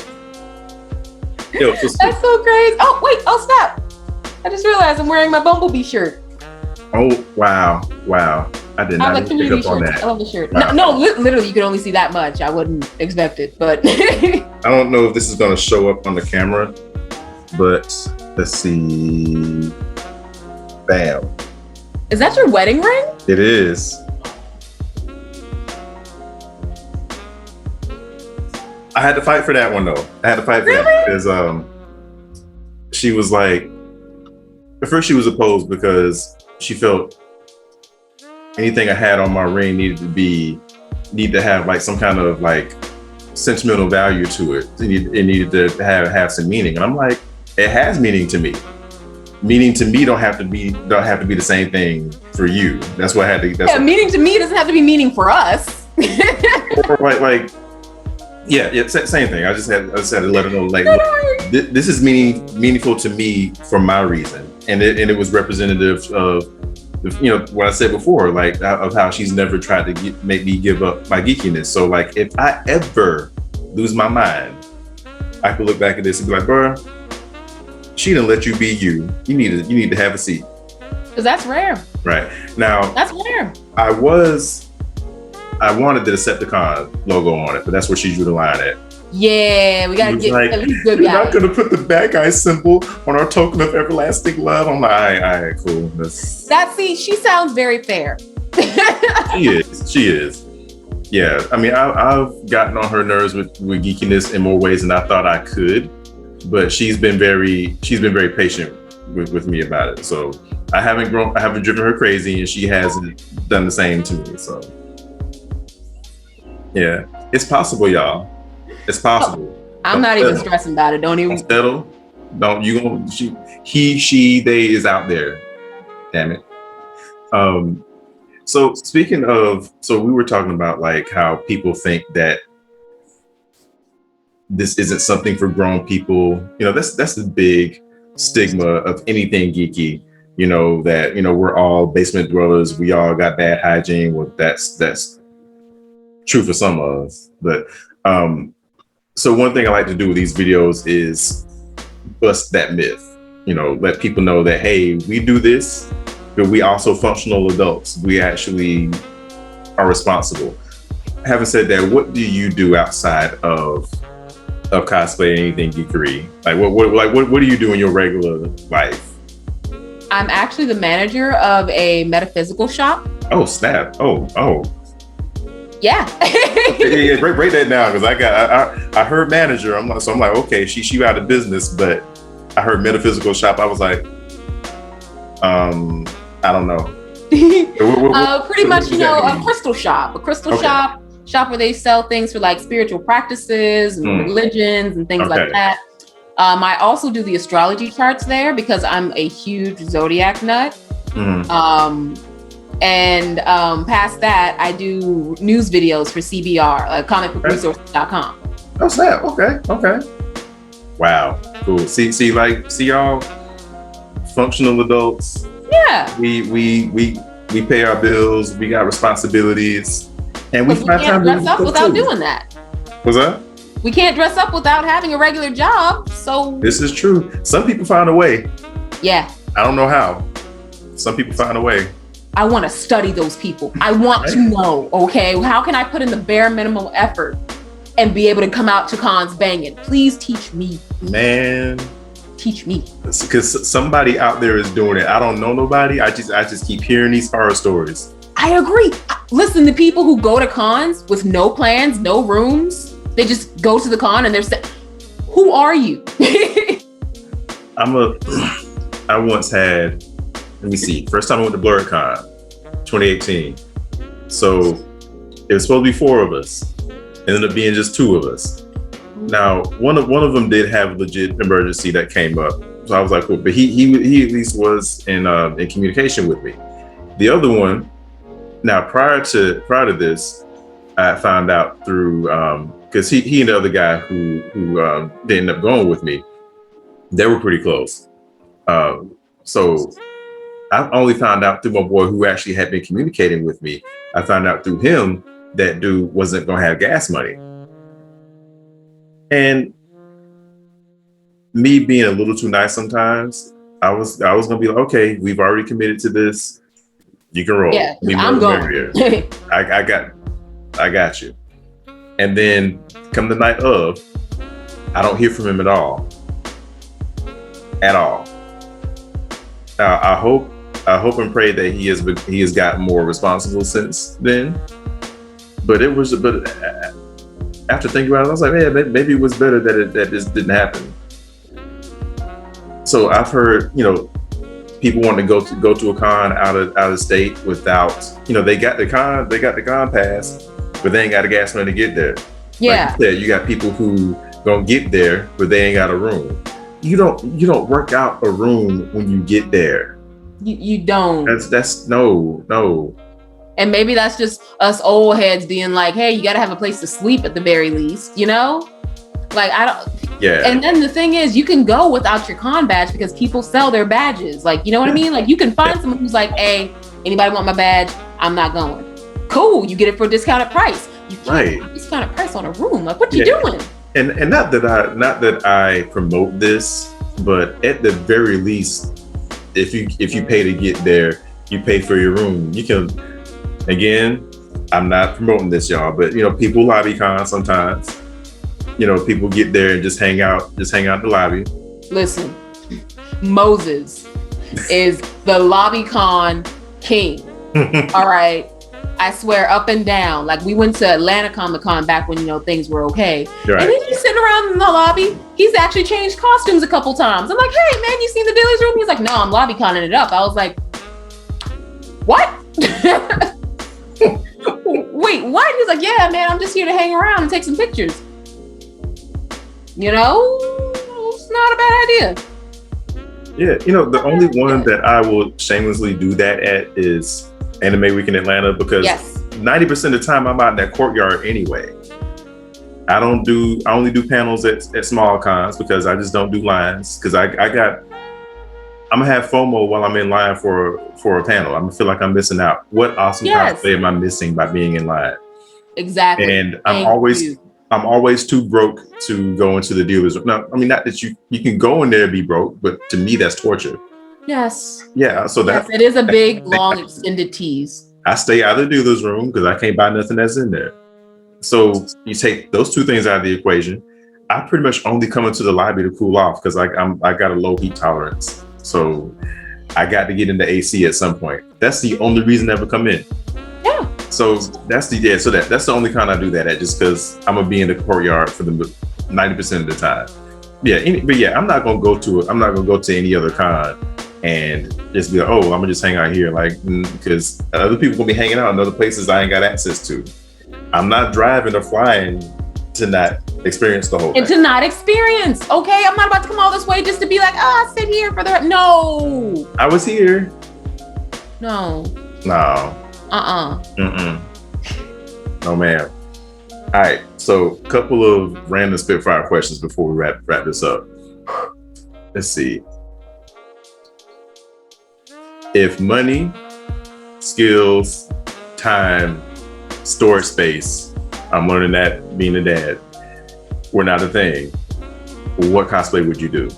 Yo, That's so crazy. Oh, wait. Oh, stop. I just realized I'm wearing my Bumblebee shirt. Oh, wow. I did not like pick up on that. I love the shirt. Wow. No, literally, you can only see that much. I wouldn't expect it, but. I don't know if this is going to show up on the camera, but let's see. Bam. Is that your wedding ring? It is. I had to fight for that one though. That because she was like, at first she was opposed because she felt anything I had on my ring needed to have like some kind of like sentimental value to it. It needed to have some meaning. And I'm like, it has meaning to me. Meaning to me don't have to be the same thing for you. That's what I had to. Meaning to me doesn't have to be meaning for us. Same thing. I just had to let her know, like, this is meaningful to me for my reason, and it was representative of, you know, what I said before, like of how she's never tried to make me give up my geekiness. So like, if I ever lose my mind, I could look back at this and be like, "Bruh, she didn't let you be you. You need to have a seat." Because that's rare. Right now, that's rare. I wanted the Decepticon logo on it, but that's where she drew the line at. Yeah, we gotta get like, at least good "You're guy." not gonna put the bad guy symbol on our token of everlasting love. I'm like, all right, cool. She sounds very fair. She is. Yeah, I mean, I've gotten on her nerves with geekiness in more ways than I thought I could, but she's been very patient with me about it. So I haven't driven her crazy, and she hasn't done the same to me. So. Yeah, it's possible, y'all. It's possible. I'm not even stressing about it. Don't even settle. Don't you gonna she, he, she, they is out there. Damn it. So speaking of, so we were talking about like how people think that this isn't something for grown people. You know, that's the big stigma of anything geeky. You know, that, you know, we're all basement dwellers. We all got bad hygiene. Well, that's true for some of us. But so one thing I like to do with these videos is bust that myth. You know, let people know that, hey, we do this, but we also functional adults. We actually are responsible. Having said that, what do you do outside of cosplay, anything geekery? Like what do you do in your regular life? I'm actually the manager of a metaphysical shop. Oh, snap. Oh. Yeah. Yeah, break that down, because I heard manager. I'm like, okay, she out of business, but I heard metaphysical shop. I was like, I don't know. Pretty much, you know, a crystal shop. Shop where they sell things for like spiritual practices and religions and things like that. I also do the astrology charts there because I'm a huge zodiac nut. And past that, I do news videos for CBR, comicbookresources.com. Oh, snap. Okay. Wow. Cool. See y'all functional adults. Yeah. We pay our bills. We got responsibilities. And we can't dress up without doing that. What's that? We can't dress up without having a regular job. So this is true. Some people find a way. Yeah. I don't know how. Some people find a way. I want to study those people. I want to know, okay, how can I put in the bare minimum effort and be able to come out to cons banging? Please teach me. Man. Teach me. Because somebody out there is doing it. I don't know nobody. I just keep hearing these horror stories. I agree. Listen, the people who go to cons with no plans, no rooms, they just go to the con and they're saying, who are you? I once had, let me see, first time I went to BlurredCon, 2018. So it was supposed to be 4 of us. It ended up being just 2 of us. Now, one of them did have a legit emergency that came up. So I was like, cool. But he at least was in communication with me. The other one, now prior to this, I found out through, because he and the other guy who they ended up going with me, they were pretty close. So I only found out through my boy who actually had been communicating with me. I found out through him that dude wasn't gonna have gas money. And me being a little too nice sometimes, I was gonna be like, okay, we've already committed to this. You can roll. Yeah, I'm going. I got you. And then come the night of, I don't hear from him at all. I hope and pray that he has gotten more responsible since then. But after thinking about it, I was like, man, maybe it was better that this didn't happen. So I've heard, you know, people want to go to a con out of state without, you know, they got the con pass, but they ain't got a gas money to get there. Yeah. Like you said, you got people who gonna get there, but they ain't got a room. You don't work out a room when you get there. You don't. That's no. And maybe that's just us old heads being like, hey, you gotta have a place to sleep at the very least, you know? Like, I don't. Yeah. And then the thing is, you can go without your con badge because people sell their badges. Like, you know what I mean? Like, you can find someone who's like, hey, anybody want my badge? I'm not going. Cool. You get it for a discounted price. You can't get a discounted price on a room. Like, what you doing? And not that I promote this, but at the very least, if you pay to get there, you pay for your room. You can, again, I'm not promoting this, y'all, but you know, people lobby con sometimes. You know, people get there and just hang out in the lobby. Listen, Moses is the lobby con king. All right. I swear, up and down. Like, we went to Atlanta Comic Con back when, you know, things were okay. Right. And he's just sitting around in the lobby. He's actually changed costumes a couple times. I'm like, hey, man, you seen the dealer's room? He's like, no, I'm lobby conning it up. I was like, what? Wait, what? He's like, yeah, man, I'm just here to hang around and take some pictures. You know, it's not a bad idea. Yeah, you know, the only one that I will shamelessly do that at is Anime Week in Atlanta, because Yes. 90% of the time I'm out in that courtyard anyway. I only do panels at small cons because I just don't do lines, because I'm gonna have FOMO while I'm in line for a panel. I'm gonna feel like I'm missing out. What awesome cosplay am I missing by being in line? Exactly. And I'm always too broke to go into the dealer's room. No, I mean, not that you can go in there and be broke, but to me that's torture. Yes. Yeah, so yes, it is a big, long, extended tease. I stay out of the dealer's room because I can't buy nothing that's in there. So you take those two things out of the equation. I pretty much only come into the lobby to cool off because I got a low heat tolerance. So I got to get into AC at some point. That's the only reason I ever come in. Yeah. So that's the only con I do that at, just because I'm gonna be in the courtyard for the 90% of the time. Yeah, but yeah, I'm not gonna go to any other con and just be like, oh, I'm gonna just hang out here, like, because other people gonna be hanging out in other places I ain't got access to. I'm not driving or flying to not experience the whole thing. And to not experience, okay? I'm not about to come all this way just to be like, oh, sit here for the... No. I was here. No. No. No, ma'am. All right, so a couple of random spitfire questions before we wrap this up. Let's see. If money, skills, time, storage space, I'm learning that being a dad, were not a thing, what cosplay would you do?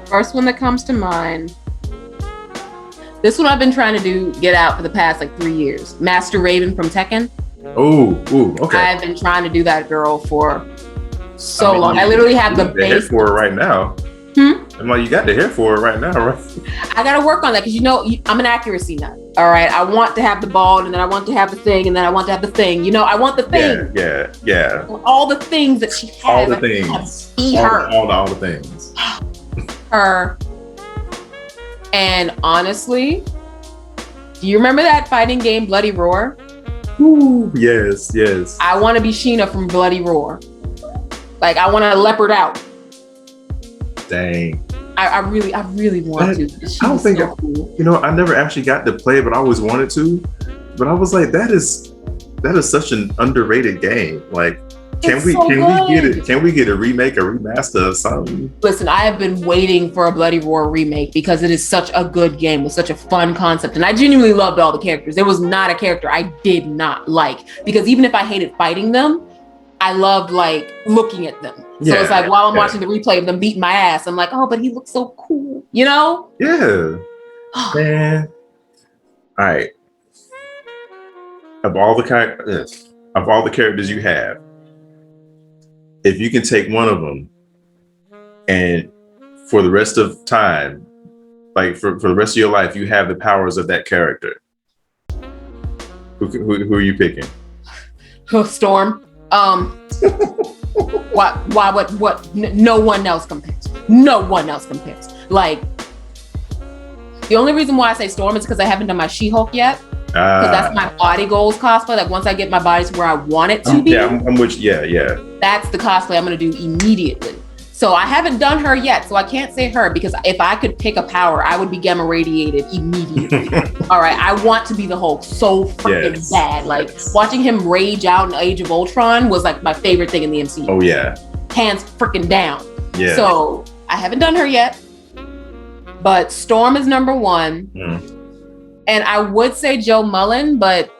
First one that comes to mind. This one I've been trying to get out for the past like 3 years. Master Raven from Tekken. Ooh, okay. I've been trying to do that girl for so long. I literally have the base for it right now. I'm like, you got the hair for it right now, right? I got to work on that because I'm an accuracy nut. All right, I want to have the bald, and then I want to have the thing, and then I want to have the thing. I want the thing. Yeah. All the things that she has. All the things. All the things. Her. And honestly, do you remember that fighting game Bloody Roar? Ooh, yes. I want to be Sheena from Bloody Roar. Like, I want to leopard out. Dang. I really want to. I don't think cool. I never actually got to play it, but I always wanted to. But I was like, that is such an underrated game. Like, can we get it? Can we get a remake, a remaster of something? Listen, I have been waiting for a Bloody Roar remake because it is such a good game with such a fun concept. And I genuinely loved all the characters. There was not a character I did not like, because even if I hated fighting them, I loved like looking at them. So it's like while I'm watching the replay of them beating my ass, I'm like, oh, but he looks so cool, Yeah. Man. All right. Of all the characters you have, if you can take one of them and for the rest of time, like for the rest of your life, you have the powers of that character, who are you picking? Storm. What? No one else compares. No one else compares. Like, the only reason why I say Storm is because I haven't done my She-Hulk yet. Because that's my body goals cosplay. Like, once I get my body to where I want it to be. Yeah, I'm with you. Yeah. That's the cosplay I'm going to do immediately. So I haven't done her yet, so I can't say her, because if I could pick a power, I would be gamma radiated immediately. All right, I want to be the Hulk so freaking bad. Like, watching him rage out in Age of Ultron was like my favorite thing in the MCU. Oh yeah. Hands freaking down. Yeah. So I haven't done her yet, but Storm is number one. And I would say Joe Mullen, but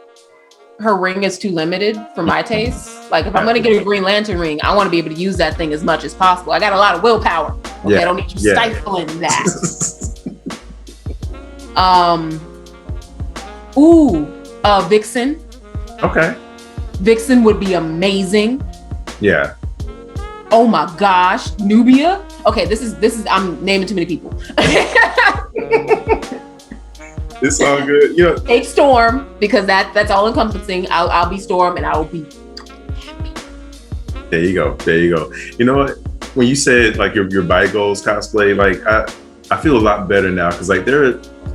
her ring is too limited for my taste. Like, if I'm going to get a Green Lantern ring, I want to be able to use that thing as much as possible. I got a lot of willpower. Okay, I don't need you stifling that. Vixen. Okay. Vixen would be amazing. Yeah. Oh my gosh, Nubia. Okay, this is I'm naming too many people. It's all good. Take Storm, because that's all encompassing. I'll be Storm, and I will be happy. There you go. You know what? When you said like your body goals cosplay, like I feel a lot better now, because like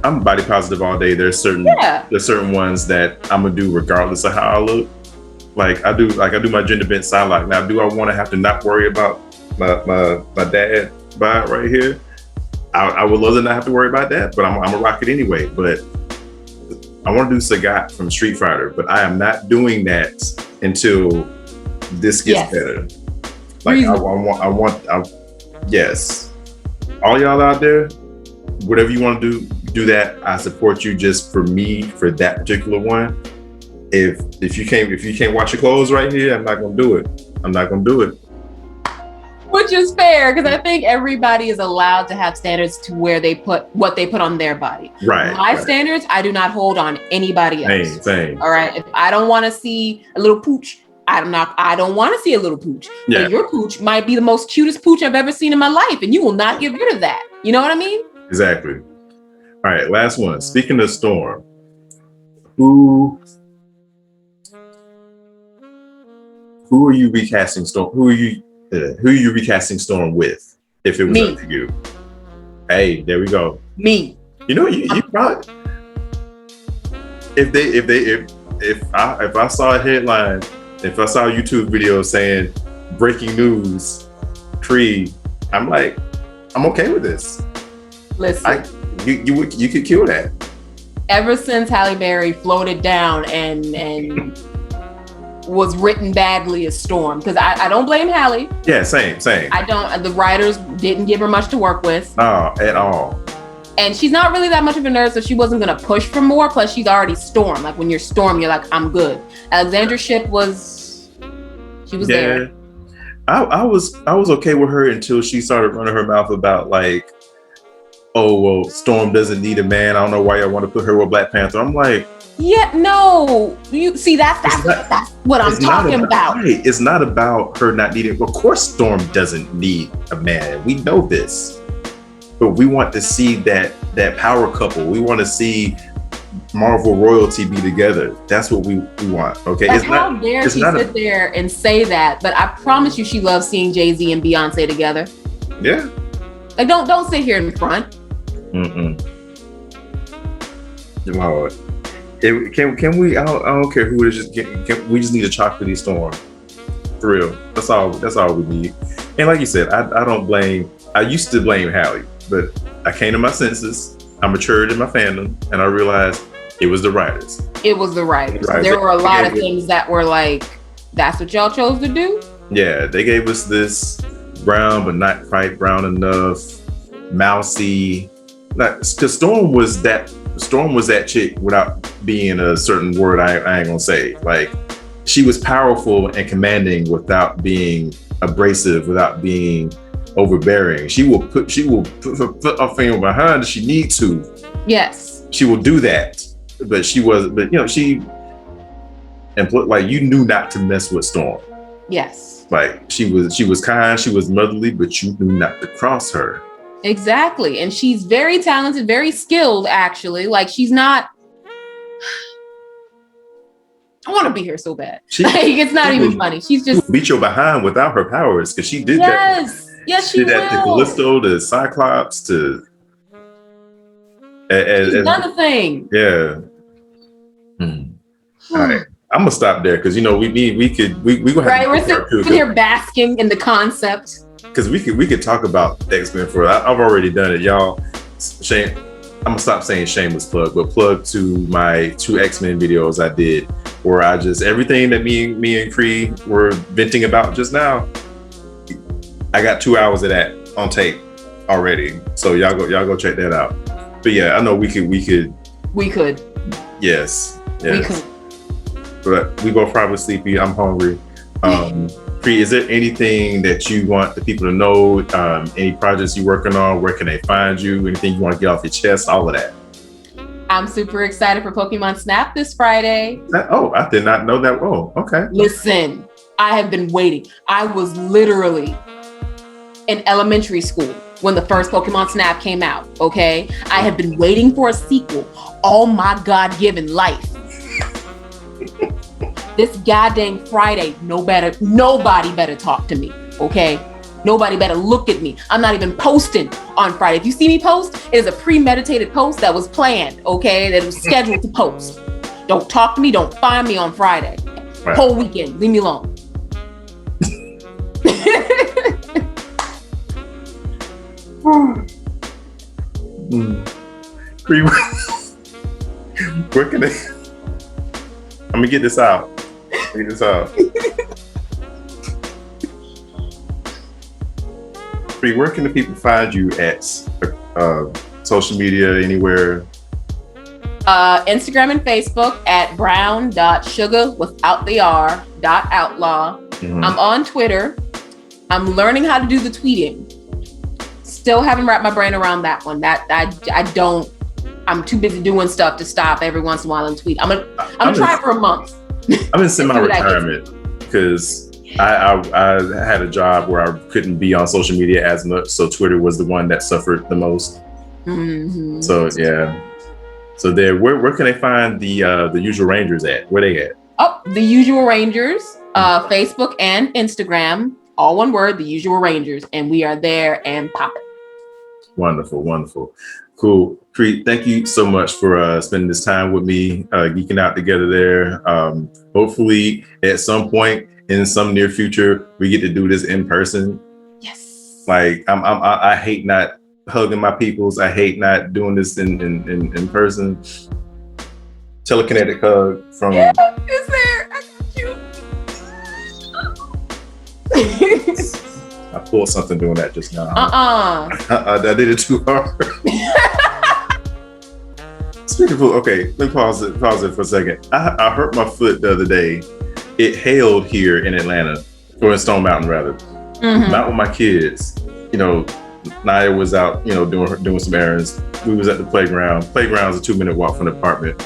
I'm body positive all day. There's certain ones that I'm gonna do regardless of how I look. Like I do my gender bent side lock. Now, do I want to have to not worry about my dad bod right here? I would love to not have to worry about that, but I'm gonna rock it anyway. But I want to do Sagat from Street Fighter, but I am not doing that until this gets better. Like yes. All y'all out there, whatever you want to do that. I support you. Just for me, for that particular one. If you can't wash your clothes right here, I'm not gonna do it. I'm not gonna do it. Which is fair, because I think everybody is allowed to have standards to where they put what they put on their body. Right. My standards, I do not hold on anybody else. Same. All right. If I don't want to see a little pooch, I don't want to see a little pooch. Yeah. But your pooch might be the most cutest pooch I've ever seen in my life, and you will not get rid of that. You know what I mean? Exactly. All right, last one. Speaking of Storm, who are you recasting Storm? Who are you recasting Storm with? If it was up to you. Hey, there we go. Me. You know, you probably if I saw a headline, if I saw a YouTube video saying breaking news, Creed, I'm like, I'm okay with this. Listen, you could kill that. Ever since Halle Berry floated down and was written badly as Storm, because I don't blame Halle. Yeah, same. I don't. The writers didn't give her much to work with. No, at all. And she's not really that much of a nerd, so she wasn't gonna push for more. Plus, she's already Storm. Like when you're Storm, you're like, I'm good. Alexandra Shipp was there. I was okay with her until she started running her mouth about like, oh well, Storm doesn't need a man. I don't know why y'all want to put her with Black Panther. I'm like, yeah, no. You see, that's what I'm talking about. Right. It's not about her not needing. Of course, Storm doesn't need a man. We know this, but we want to see that power couple. We want to see Marvel royalty be together. That's what we want. Okay. Like, how dare she sit there and say that? But I promise you, she loves seeing Jay-Z and Beyonce together. Yeah. Like, don't sit here in front. Lord. Can we? I don't care who it is. We just need a chocolatey Storm. For real. That's all we need. And like you said, I don't blame. I used to blame Halle, but I came to my senses. I matured in my fandom, and I realized it was the writers. It was the writers. There were a lot of things that were like, that's what y'all chose to do? Yeah, they gave us this brown, but not quite brown enough, mousy. Because Storm was that chick without being a certain word I ain't gonna say. Like, she was powerful and commanding without being abrasive, without being overbearing. She will put her finger behind her if she needs to. Yes. She will do that. But you knew not to mess with Storm. Yes. Like she was kind, she was motherly, but you knew not to cross her. Exactly. And she's very talented, very skilled, actually. Like, she's not. I want to be here so bad. It's not even funny. She's just beat your behind without her powers, because she did that. Yes, she did that to Callisto, to Cyclops, to. She's done the thing. Yeah. All right, I'm gonna stop there because we gonna have we're sitting here basking in the concept. Because we could talk about X-Men for. I've already done it, y'all. Shame. I'm gonna stop saying shameless plug, but plug to my 2 X-Men videos I did, where I just everything that me and Creed were venting about just now. I got 2 hours of that on tape already, so y'all go check that out. But yeah, I know we could. Yes. We could. But we both probably sleepy. I'm hungry. Creed, is there anything that you want the people to know? Any projects you're working on? Where can they find you? Anything you want to get off your chest? All of that. I'm super excited for Pokemon Snap this Friday. I did not know that. Oh, okay. Listen, I have been waiting. I was literally in elementary school when the first Pokemon Snap came out, okay? I have been waiting for a sequel all my God-given life. This goddamn Friday, nobody better talk to me, okay? Nobody better look at me. I'm not even posting on Friday. If you see me post, it is a premeditated post that was planned, okay? That was scheduled to post. Don't talk to me, don't find me on Friday. Right. Whole weekend, leave me alone. Where can they? I'm gonna get this out. Get this out. Bree, where can the people find you at social media, anywhere? Instagram and Facebook at Brown.Suga.Outlaw. I'm on Twitter. I'm learning how to do the tweeting. Still haven't wrapped my brain around that one. I'm too busy doing stuff to stop every once in a while and tweet. I'm gonna try it for a month. I'm in semi-retirement because I had a job where I couldn't be on social media as much, so Twitter was the one that suffered the most. So yeah. So there, where can they find the Usual Rangers at? Where they at? Oh, the Usual Rangers, Facebook and Instagram, all one word, the Usual Rangers, and we are there and popping. Wonderful, wonderful, cool. Preet, thank you so much for spending this time with me, geeking out together there. Hopefully, at some point in some near future, we get to do this in person. Yes. Like I hate not hugging my peoples. I hate not doing this in person. Telekinetic hug from. Yeah, it's there. I got you. I pulled something doing that just now. I did it too hard. Speaking of food, okay, let me pause it for a second. I hurt my foot the other day. It hailed here in Atlanta, or in Stone Mountain rather. Not with my kids. You know, Naya was out, you know, doing some errands. We was at the playground. Playground's a 2-minute walk from the apartment.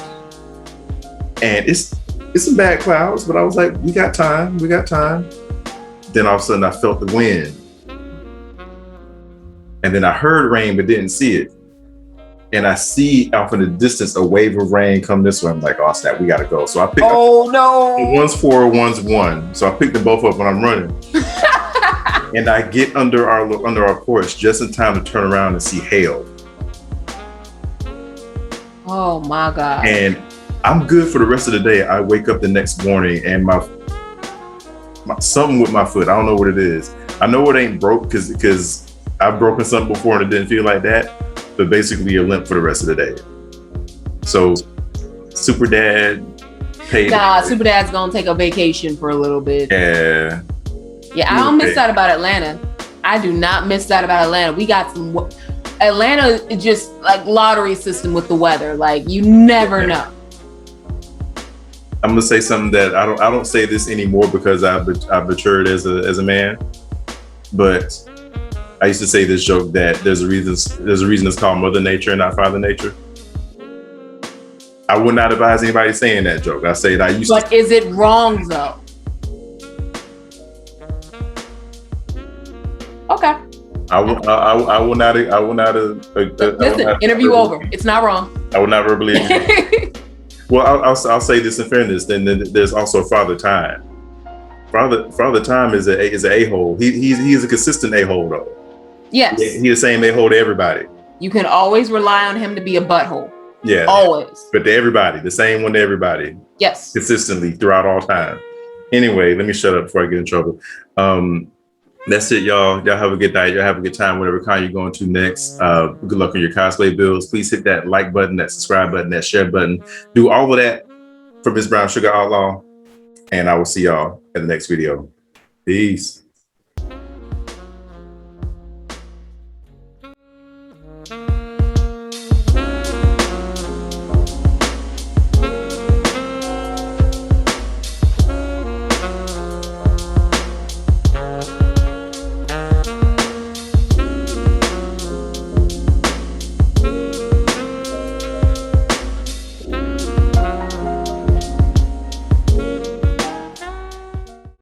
And it's some bad clouds, but I was like, we got time. Then all of a sudden I felt the wind. And then I heard rain, but didn't see it. And I see off in the distance a wave of rain come this way. I'm like, oh snap, we gotta go. So I picked up. No. One's 4, one's 1. So I picked them both up when I'm running. And I get under our porch just in time to turn around and see hail. Oh my God. And I'm good for the rest of the day. I wake up the next morning and my something with my foot. I don't know what it is. I know it ain't broke because I've broken something before and it didn't feel like that. But basically a limp for the rest of the day. So Super Dad paid. Super Dad's gonna take a vacation for a little bit. Yeah. Yeah, I don't miss that about Atlanta. I do not miss that about Atlanta. We got some. Atlanta is just like lottery system with the weather. Like you never know. I'm gonna say something that I don't say this anymore because I've matured as a man. But I used to say this joke that there's a reason it's called Mother Nature and not Father Nature. I would not advise anybody saying that joke. I say it. But is it wrong though? Okay. I will not. Listen, interview over. It's not wrong. I will not verbally agree. Well, I'll say this in fairness. Then there's also Father Time. Father Time is a a-hole. He's a consistent a-hole though. Yes. He's the same a-hole to everybody. You can always rely on him to be a butthole. Yeah. Always. But to everybody, the same one to everybody. Yes. Consistently throughout all time. Anyway, let me shut up before I get in trouble. That's it, y'all. Y'all have a good night. Y'all have a good time, whatever con you're going to next. Good luck on your cosplay builds. Please hit that like button, that subscribe button, that share button. Do all of that for Miss Brown.Suga.Outlaw. And I will see y'all in the next video. Peace.